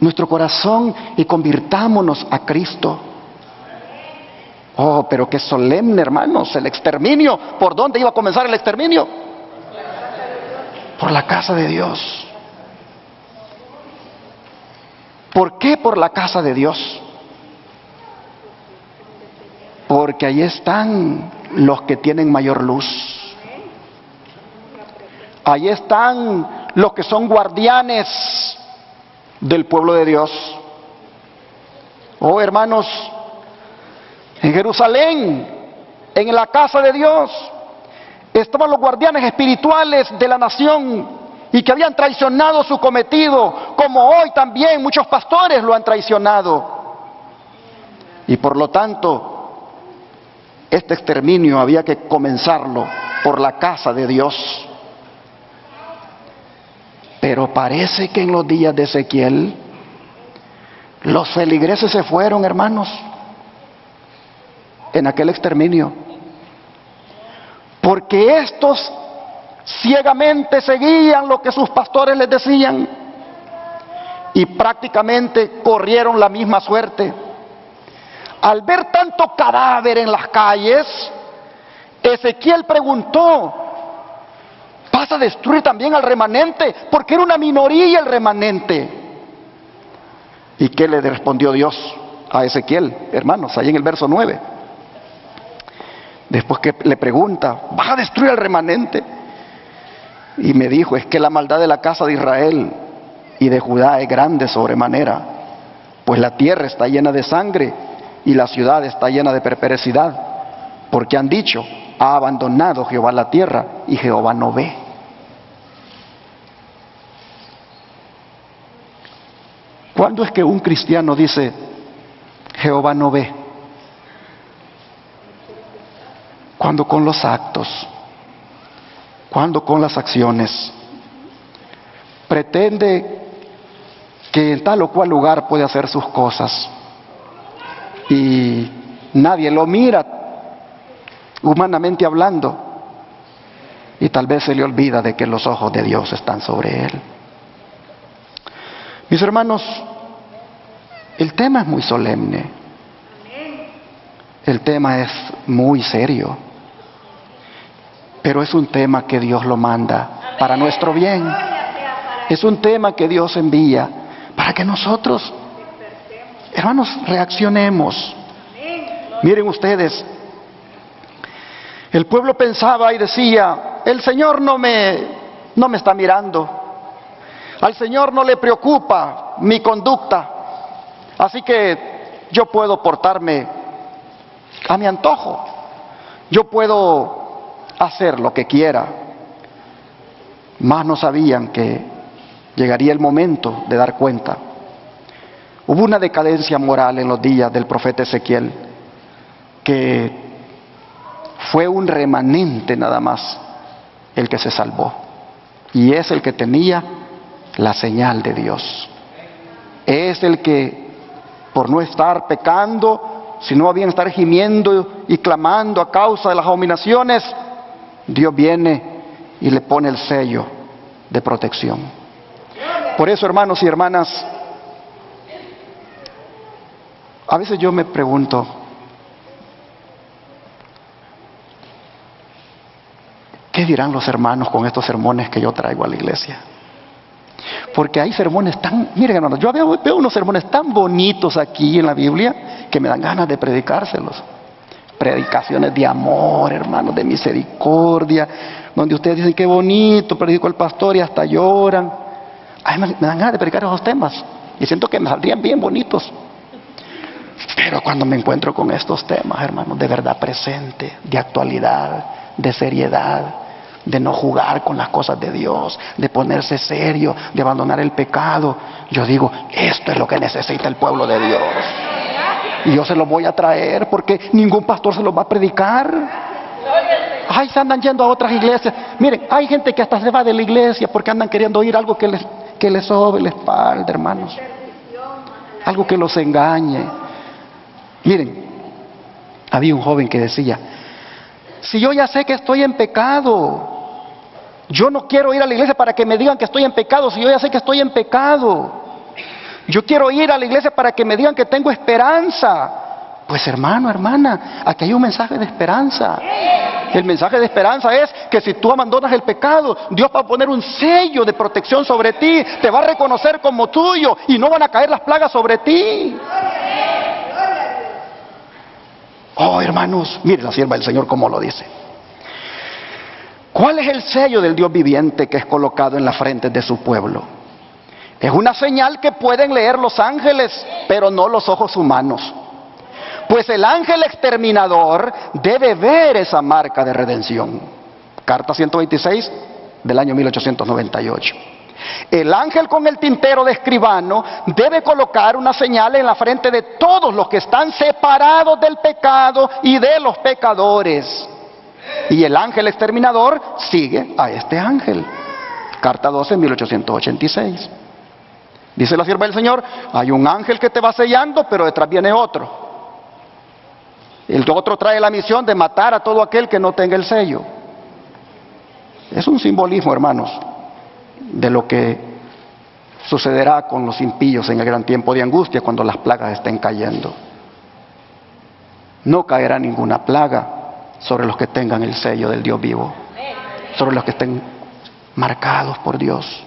nuestro corazón y convirtámonos a Cristo. Oh, pero qué solemne, hermanos, el exterminio. ¿Por dónde iba a comenzar el exterminio? Por la casa de Dios. ¿Por qué por la casa de Dios? Porque ahí están los que tienen mayor luz. Ahí están los que son guardianes del pueblo de Dios. Oh, hermanos, en Jerusalén, en la casa de Dios, estaban los guardianes espirituales de la nación y que habían traicionado su cometido, como hoy también muchos pastores lo han traicionado. Y por lo tanto, este exterminio había que comenzarlo por la casa de Dios. Pero parece que en los días de Ezequiel, los feligreses se fueron, hermanos, en aquel exterminio. Porque estos ciegamente seguían lo que sus pastores les decían y prácticamente corrieron la misma suerte. Al ver tanto cadáver en las calles, Ezequiel preguntó: ¿vas a destruir también al remanente? Porque era una minoría el remanente. ¿Y qué le respondió Dios a Ezequiel, hermanos? Ahí en el verso 9. Después que le pregunta: ¿vas a destruir al remanente? Y me dijo: es que la maldad de la casa de Israel y de Judá es grande sobremanera, pues la tierra está llena de sangre y la ciudad está llena de perversidad, porque han dicho: ha abandonado Jehová la tierra y Jehová no ve. ¿Cuándo es que un cristiano dice Jehová no ve? Cuando con los actos, cuando con las acciones pretende que en tal o cual lugar puede hacer sus cosas y nadie lo mira, humanamente hablando, y tal vez se le olvida de que los ojos de Dios están sobre él. Mis hermanos, el tema es muy solemne, el tema es muy serio, pero es un tema que Dios lo manda para nuestro bien. Es un tema que Dios envía para que nosotros, hermanos, reaccionemos. Miren ustedes, el pueblo pensaba y decía: el Señor no me está mirando, al Señor no le preocupa mi conducta, así que yo puedo portarme a mi antojo, yo puedo hacer lo que quiera. Mas no sabían que llegaría el momento de dar cuenta. Hubo una decadencia moral en los días del profeta Ezequiel, que fue un remanente nada más el que se salvó, y es el que tenía la señal de Dios. Es el que, por no estar pecando, sino bien estar gimiendo y clamando a causa de las abominaciones, Dios viene y le pone el sello de protección. Por eso, hermanos y hermanas, a veces yo me pregunto, ¿qué dirán los hermanos con estos sermones que yo traigo a la iglesia? Porque hay sermones tan, miren hermanos, yo veo unos sermones tan bonitos aquí en la Biblia que me dan ganas de predicárselos. Predicaciones de amor, hermanos, de misericordia, donde ustedes dicen: qué bonito predicó el pastor, y hasta lloran. Ay, me dan ganas de predicar esos temas y siento que me saldrían bien bonitos. Pero cuando me encuentro con estos temas, hermanos, de verdad presente, de actualidad, de seriedad, de no jugar con las cosas de Dios, de ponerse serio, de abandonar el pecado, yo digo: esto es lo que necesita el pueblo de Dios. Y yo se los voy a traer, porque ningún pastor se los va a predicar. Ay, se andan yendo a otras iglesias. Miren, hay gente que hasta se va de la iglesia porque andan queriendo oír algo que les sobe la espalda, hermanos. Algo que los engañe. Miren, había un joven que decía: si yo ya sé que estoy en pecado, yo no quiero ir a la iglesia para que me digan que estoy en pecado, si yo ya sé que estoy en pecado. Yo quiero ir a la iglesia para que me digan que tengo esperanza. Pues hermano, hermana, aquí hay un mensaje de esperanza. El mensaje de esperanza es que si tú abandonas el pecado, Dios va a poner un sello de protección sobre ti, te va a reconocer como tuyo y no van a caer las plagas sobre ti. Oh, hermanos, miren la sierva del Señor cómo lo dice. ¿Cuál es el sello del Dios viviente que es colocado en la frente de su pueblo? Es una señal que pueden leer los ángeles, pero no los ojos humanos. Pues el ángel exterminador debe ver esa marca de redención. Carta 126 del año 1898. El ángel con el tintero de escribano debe colocar una señal en la frente de todos los que están separados del pecado y de los pecadores. Y el ángel exterminador sigue a este ángel. Carta 12, 1886. Dice la sierva del Señor, hay un ángel que te va sellando, pero detrás viene otro. El otro trae la misión de matar a todo aquel que no tenga el sello. Es un simbolismo, hermanos, de lo que sucederá con los impíos en el gran tiempo de angustia cuando las plagas estén cayendo. No caerá ninguna plaga sobre los que tengan el sello del Dios vivo, sobre los que estén marcados por Dios.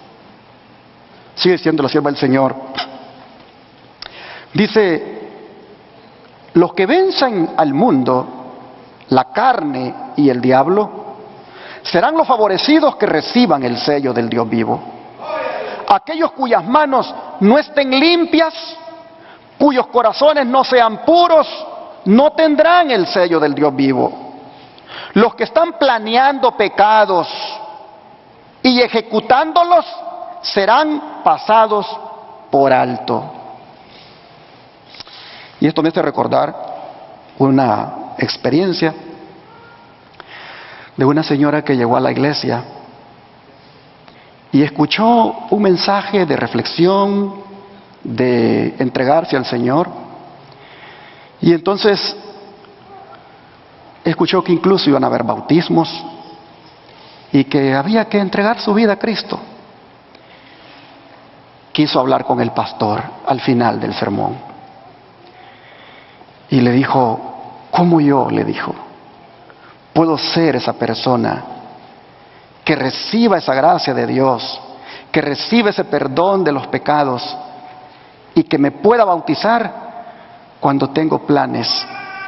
Sigue diciendo la sierva del Señor. Dice, los que venzan al mundo, la carne y el diablo, serán los favorecidos que reciban el sello del Dios vivo. Aquellos cuyas manos no estén limpias, cuyos corazones no sean puros, no tendrán el sello del Dios vivo. Los que están planeando pecados y ejecutándolos serán pasados por alto. Y esto me hace recordar una experiencia de una señora que llegó a la iglesia y escuchó un mensaje de reflexión, de entregarse al Señor. Y entonces escuchó que incluso iban a haber bautismos y que había que entregar su vida a Cristo. Quiso hablar con el pastor al final del sermón y le dijo, ¿cómo yo? Le dijo, puedo ser esa persona que reciba esa gracia de Dios, que reciba ese perdón de los pecados y que me pueda bautizar cuando tengo planes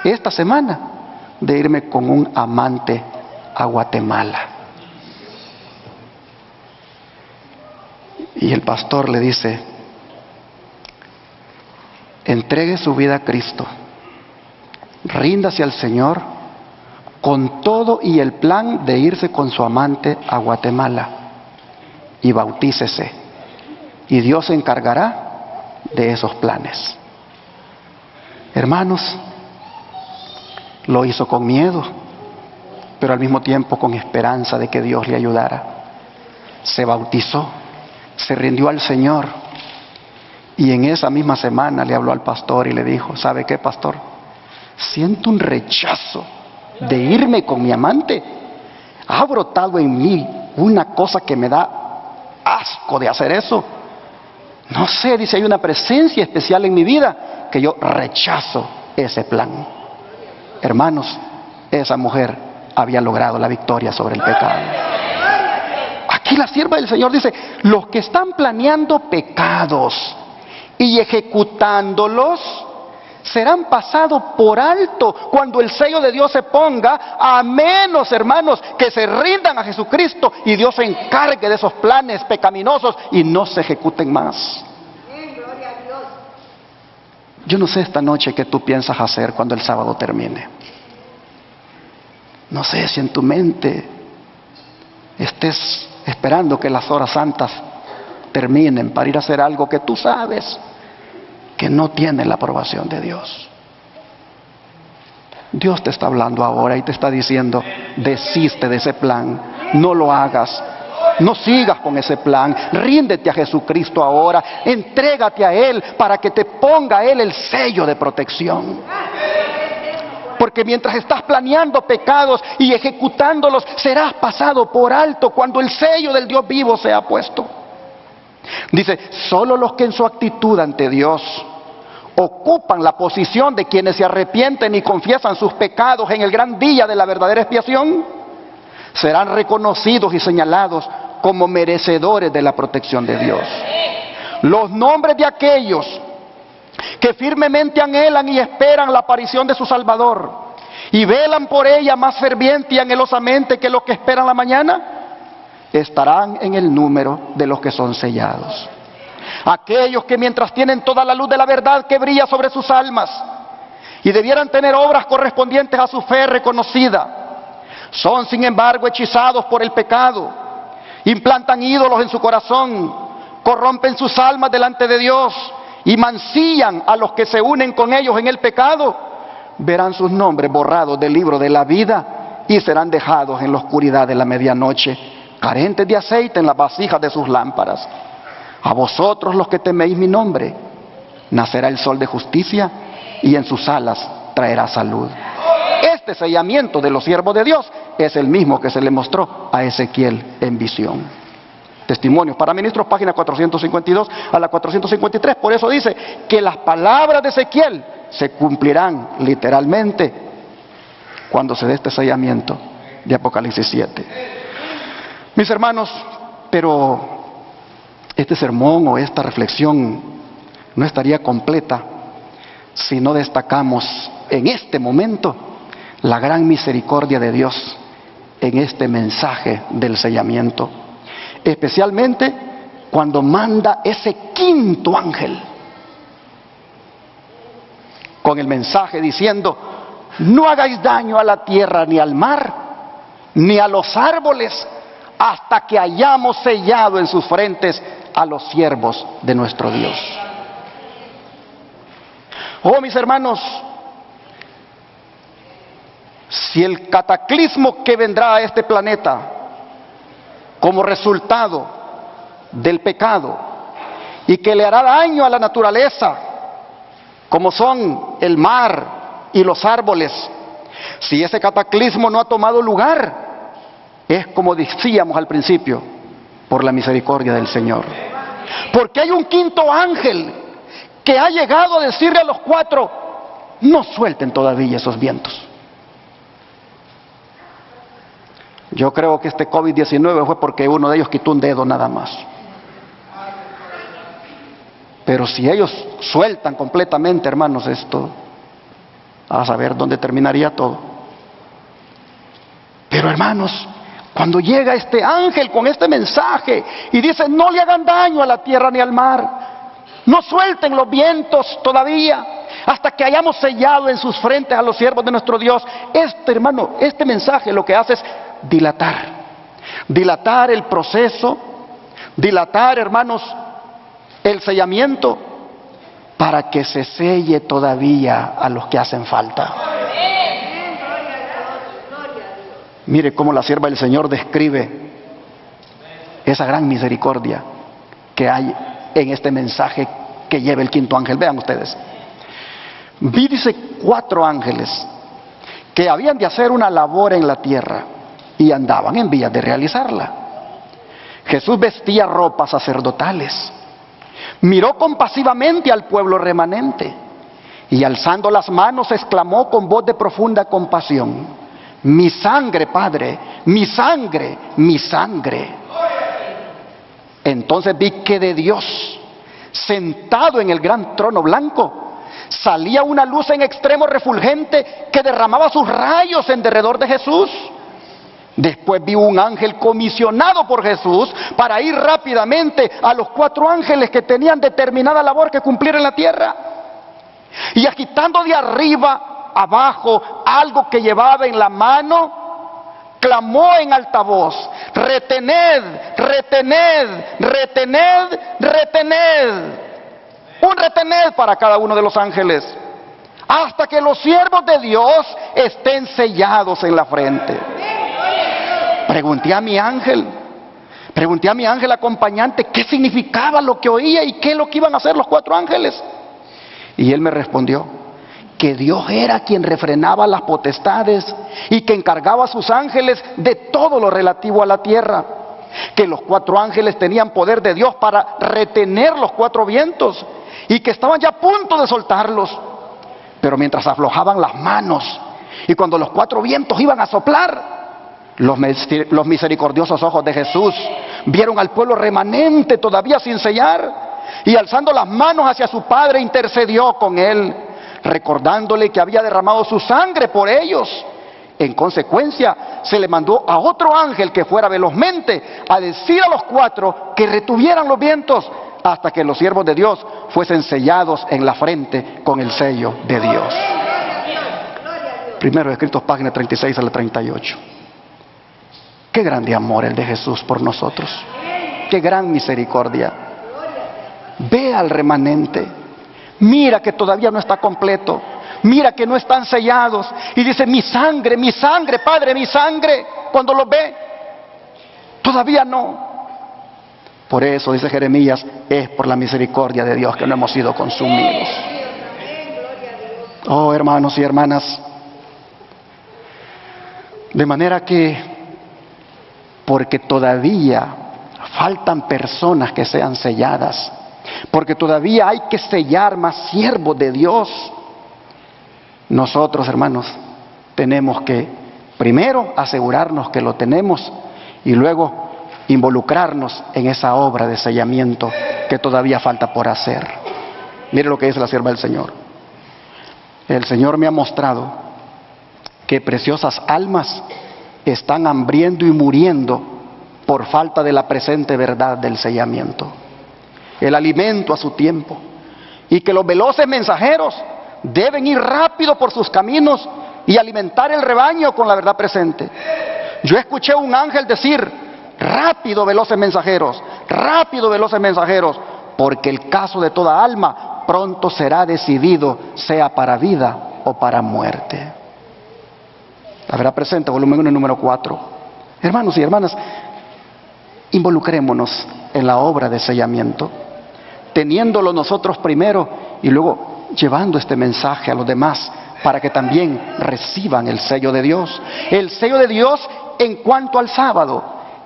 esta semana de irme con un amante a Guatemala? Y el pastor le dice, entregue su vida a Cristo, ríndase al Señor con todo y el plan de irse con su amante a Guatemala y bautícese, y Dios se encargará de esos planes. Hermanos, lo hizo con miedo, pero al mismo tiempo con esperanza de que Dios le ayudara. Se bautizó, se rindió al Señor, y en esa misma semana le habló al pastor y le dijo, ¿sabe qué, pastor? Siento un rechazo de irme con mi amante. Ha brotado en mí una cosa que me da asco de hacer eso. No sé, dice, hay una presencia especial en mi vida que yo rechazo ese plan. Hermanos, esa mujer había logrado la victoria sobre el pecado. Aquí la sierva del Señor dice, los que están planeando pecados y ejecutándolos serán pasados por alto cuando el sello de Dios se ponga, a menos, hermanos, que se rindan a Jesucristo y Dios se encargue de esos planes pecaminosos y no se ejecuten más. Yo no sé esta noche qué tú piensas hacer cuando el sábado termine. No sé si en tu mente estés esperando que las horas santas terminen para ir a hacer algo que tú sabes que no tiene la aprobación de Dios. Dios te está hablando ahora y te está diciendo, desiste de ese plan, no lo hagas, no sigas con ese plan, ríndete a Jesucristo ahora, entrégate a Él para que te ponga a Él el sello de protección. Porque mientras estás planeando pecados y ejecutándolos, serás pasado por alto cuando el sello del Dios vivo sea puesto. Dice, solo los que en su actitud ante Dios ocupan la posición de quienes se arrepienten y confiesan sus pecados en el gran día de la verdadera expiación, serán reconocidos y señalados como merecedores de la protección de Dios. Los nombres de aquellos que firmemente anhelan y esperan la aparición de su Salvador y velan por ella más ferviente y anhelosamente que los que esperan la mañana, estarán en el número de los que son sellados. Aquellos que mientras tienen toda la luz de la verdad que brilla sobre sus almas y debieran tener obras correspondientes a su fe reconocida, son sin embargo hechizados por el pecado implantan ídolos en su corazón, corrompen sus almas delante de Dios y mancillan a los que se unen con ellos en el pecado, verán sus nombres borrados del libro de la vida y serán dejados en la oscuridad de la medianoche, carentes de aceite en las vasijas de sus lámparas. A vosotros los que teméis mi nombre, nacerá el sol de justicia y en sus alas traerá salud. Este sellamiento de los siervos de Dios es el mismo que se le mostró a Ezequiel en visión. Testimonios para Ministros, página 452 a la 453. Por eso dice que las palabras de Ezequiel se cumplirán literalmente cuando se dé este sellamiento de Apocalipsis 7. Mis hermanos, pero este sermón o esta reflexión no estaría completa si no destacamos en este momento la gran misericordia de Dios en este mensaje del sellamiento, especialmente cuando manda ese quinto ángel con el mensaje diciendo: no hagáis daño a la tierra ni al mar ni a los árboles hasta que hayamos sellado en sus frentes a los siervos de nuestro Dios. Oh, mis hermanos, si el cataclismo que vendrá a este planeta como resultado del pecado y que le hará daño a la naturaleza, como son el mar y los árboles, si ese cataclismo no ha tomado lugar, es como decíamos al principio, por la misericordia del Señor. Porque hay un quinto ángel que ha llegado a decirle a los cuatro: no suelten todavía esos vientos. Yo creo que este COVID-19 fue porque uno de ellos quitó un dedo nada más. Pero si ellos sueltan completamente, hermanos, esto, a saber dónde terminaría todo. Pero hermanos, cuando llega este ángel con este mensaje y dice: no le hagan daño a la tierra ni al mar, no suelten los vientos todavía, hasta que hayamos sellado en sus frentes a los siervos de nuestro Dios. Hermano, este mensaje lo que hace es dilatar el proceso, dilatar, hermanos, el sellamiento, para que se selle todavía a los que hacen falta. Mire cómo la sierva del Señor describe esa gran misericordia que hay en este mensaje que lleva el quinto ángel. Vean ustedes. Vi, dice, 4 ángeles que habían de hacer una labor en la tierra y andaban en vías de realizarla. Jesús vestía ropas sacerdotales, miró compasivamente al pueblo remanente y alzando las manos exclamó con voz de profunda compasión: mi sangre, Padre, mi sangre, mi sangre. Entonces vi que de Dios, sentado en el gran trono blanco, salía una luz en extremo refulgente que derramaba sus rayos en derredor de Jesús. Después vi un ángel comisionado por Jesús para ir rápidamente a los 4 ángeles que tenían determinada labor que cumplir en la tierra. Y agitando de arriba abajo algo que llevaba en la mano, clamó en alta voz: retened, retened, retened, retened. Un retened para cada uno de los ángeles, hasta que los siervos de Dios estén sellados en la frente. Pregunté a mi ángel acompañante qué significaba lo que oía y qué es lo que iban a hacer los 4 ángeles. Y él me respondió que Dios era quien refrenaba las potestades y que encargaba a sus ángeles de todo lo relativo a la tierra. Que los 4 ángeles tenían poder de Dios para retener los 4 vientos y que estaban ya a punto de soltarlos. Pero mientras aflojaban las manos y cuando los 4 vientos iban a soplar, los misericordiosos ojos de Jesús vieron al pueblo remanente todavía sin sellar, y alzando las manos hacia su Padre intercedió con él, recordándole que había derramado su sangre por ellos. En consecuencia, se le mandó a otro ángel que fuera velozmente a decir a los 4 que retuvieran los vientos hasta que los siervos de Dios fuesen sellados en la frente con el sello de Dios. Primero Escritos, página 36 a la 38. Qué grande amor el de Jesús por nosotros. Qué gran misericordia. Ve al remanente. Mira que todavía no está completo. Mira que no están sellados. Y dice, mi sangre, Padre, mi sangre. Cuando lo ve, todavía no. Por eso, dice Jeremías, es por la misericordia de Dios que no hemos sido consumidos. Oh, hermanos y hermanas. De manera que, porque todavía faltan personas que sean selladas, porque todavía hay que sellar más siervos de Dios, nosotros, hermanos, tenemos que primero asegurarnos que lo tenemos y luego involucrarnos en esa obra de sellamiento que todavía falta por hacer. Mire lo que dice la sierva del Señor. El Señor me ha mostrado que preciosas almas están hambriendo y muriendo por falta de la presente verdad del sellamiento, el alimento a su tiempo, y que los veloces mensajeros deben ir rápido por sus caminos y alimentar el rebaño con la verdad presente. Yo escuché un ángel decir, rápido veloces mensajeros, porque el caso de toda alma pronto será decidido, sea para vida o para muerte. La verdad presente, volumen 1, número 4. Hermanos y hermanas, involucrémonos en la obra de sellamiento, teniéndolo nosotros primero y luego llevando este mensaje a los demás para que también reciban el sello de Dios. El sello de Dios en cuanto al sábado.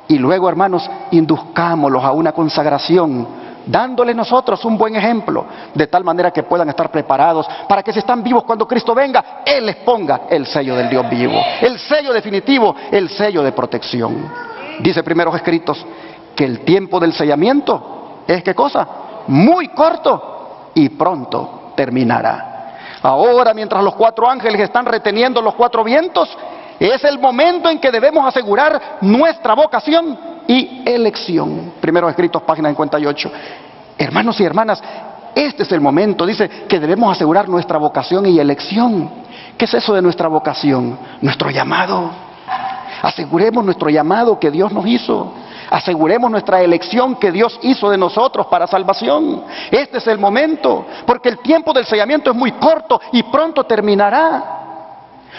Y luego, hermanos, induzcámoslos a una consagración, dándoles nosotros un buen ejemplo, de tal manera que puedan estar preparados para que si están vivos cuando Cristo venga, Él les ponga el sello del Dios vivo, el sello definitivo, el sello de protección. Dice Primeros Escritos que el tiempo del sellamiento es, ¿qué cosa? Muy corto y pronto terminará. Ahora, mientras los 4 ángeles están reteniendo los 4 vientos, es el momento en que debemos asegurar nuestra vocación y elección. Primeros Escritos, página 58. Hermanos y hermanas, este es el momento, dice, que debemos asegurar nuestra vocación y elección. ¿Qué es eso de nuestra vocación? Nuestro llamado. Aseguremos nuestro llamado que Dios nos hizo. Aseguremos nuestra elección que Dios hizo de nosotros para salvación. Este es el momento, porque el tiempo del sellamiento es muy corto y pronto terminará.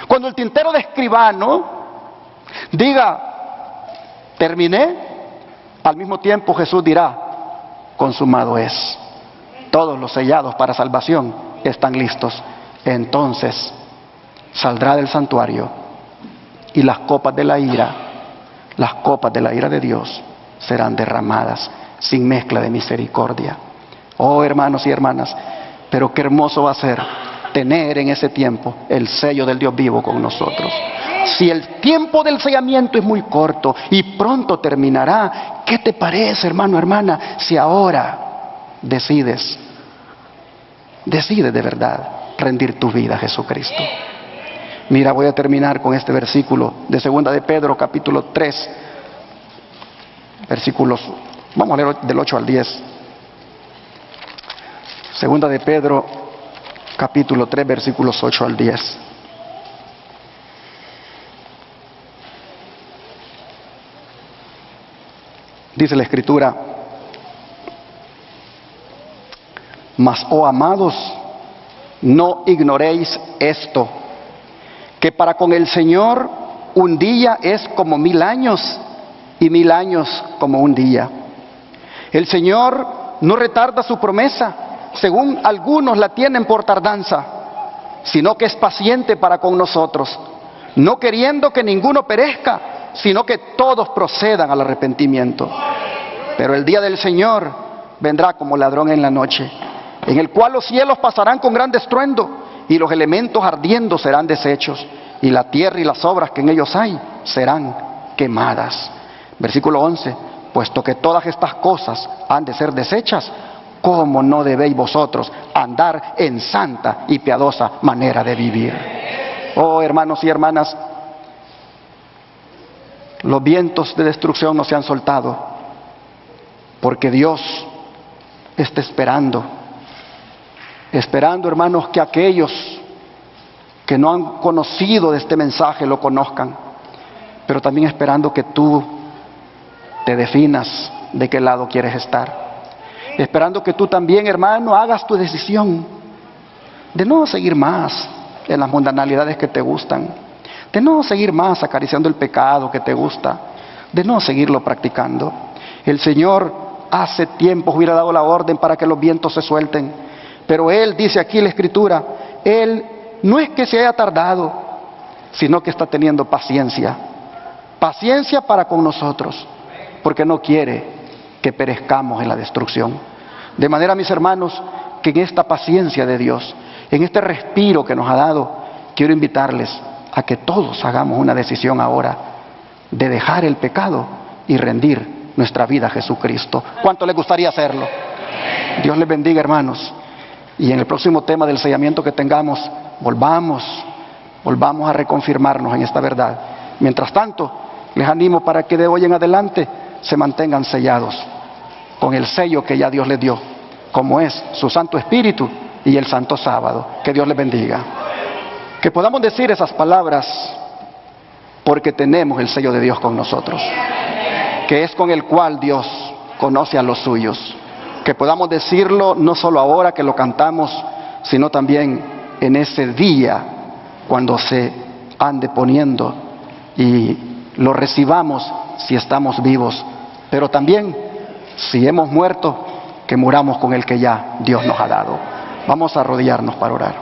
Cuando el tintero de escribano diga, terminé, al mismo tiempo Jesús dirá, consumado es. Todos los sellados para salvación están listos. Entonces saldrá del santuario y las copas de la ira de Dios serán derramadas sin mezcla de misericordia. Oh, hermanos y hermanas, pero qué hermoso va a ser tener en ese tiempo el sello del Dios vivo con nosotros. Si el tiempo del sellamiento es muy corto y pronto terminará, ¿qué te parece, hermano, hermana, si ahora decides de verdad rendir tu vida a Jesucristo? Mira, voy a terminar con este versículo de 2 de Pedro, capítulo 3, versículos, vamos a leer del 8 al 10. 2 de Pedro, capítulo 3, versículos 8 al 10. Dice la Escritura, mas, oh amados, no ignoréis esto, que para con el Señor un día es como 1000 años y 1000 años como un día. El Señor no retarda su promesa, según algunos la tienen por tardanza, sino que es paciente para con nosotros, no queriendo que ninguno perezca, sino que todos procedan al arrepentimiento. Pero el día del Señor vendrá como ladrón en la noche, en el cual los cielos pasarán con gran estruendo, y los elementos ardiendo serán deshechos, y la tierra y las obras que en ellos hay serán quemadas. Versículo 11, puesto que todas estas cosas han de ser deshechas, ¿cómo no debéis vosotros andar en santa y piadosa manera de vivir? Oh, hermanos y hermanas, los vientos de destrucción no se han soltado, porque Dios está esperando, hermanos, que aquellos que no han conocido de este mensaje lo conozcan, pero también esperando que tú te definas de qué lado quieres estar. Esperando que tú también, hermano, hagas tu decisión de no seguir más en las mundanalidades que te gustan, de no seguir más acariciando el pecado que te gusta, de no seguirlo practicando. El Señor hace tiempo hubiera dado la orden para que los vientos se suelten, pero Él, dice aquí la Escritura, Él no es que se haya tardado, sino que está teniendo paciencia. Paciencia para con nosotros, porque no quiere que perezcamos en la destrucción. De manera, mis hermanos, que en esta paciencia de Dios, en este respiro que nos ha dado, quiero invitarles a que todos hagamos una decisión ahora de dejar el pecado y rendir nuestra vida a Jesucristo. ¿Cuánto les gustaría hacerlo? Dios les bendiga, hermanos. Y en el próximo tema del sellamiento que tengamos, volvamos a reconfirmarnos en esta verdad. Mientras tanto, les animo para que de hoy en adelante se mantengan sellados con el sello que ya Dios les dio, como es su Santo Espíritu y el Santo Sábado. Que Dios les bendiga. Que podamos decir esas palabras porque tenemos el sello de Dios con nosotros, que es con el cual Dios conoce a los suyos. Que podamos decirlo no solo ahora que lo cantamos, sino también en ese día cuando se ande poniendo y lo recibamos si estamos vivos, pero también si hemos muerto, que muramos con el que ya Dios nos ha dado. Vamos a arrodillarnos para orar.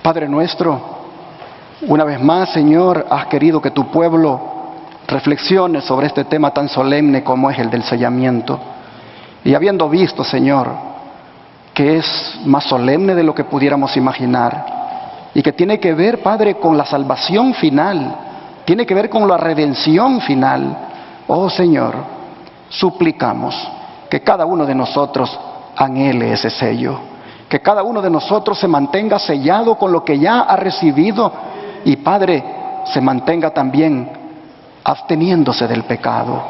Padre nuestro, una vez más, Señor, has querido que tu pueblo reflexione sobre este tema tan solemne como es el del sellamiento. Y habiendo visto, Señor, que es más solemne de lo que pudiéramos imaginar y que tiene que ver, Padre, con la salvación final, tiene que ver con la redención final. Oh Señor, suplicamos que cada uno de nosotros anhele ese sello, que cada uno de nosotros se mantenga sellado con lo que ya ha recibido y, Padre, se mantenga también absteniéndose del pecado,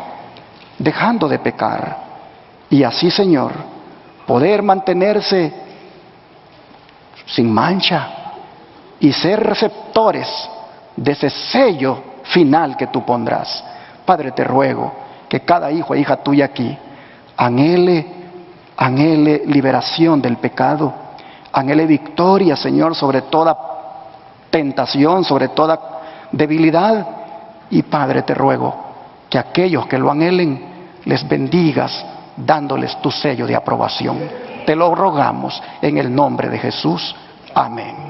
dejando de pecar, y así, Señor, poder mantenerse sin mancha y ser receptores de ese sello final que tú pondrás. Padre, te ruego que cada hijo e hija tuya aquí anhele liberación del pecado, anhele victoria, Señor, sobre toda tentación, sobre toda debilidad. Y Padre, te ruego que aquellos que lo anhelen les bendigas dándoles tu sello de aprobación. Te lo rogamos en el nombre de Jesús. Amén.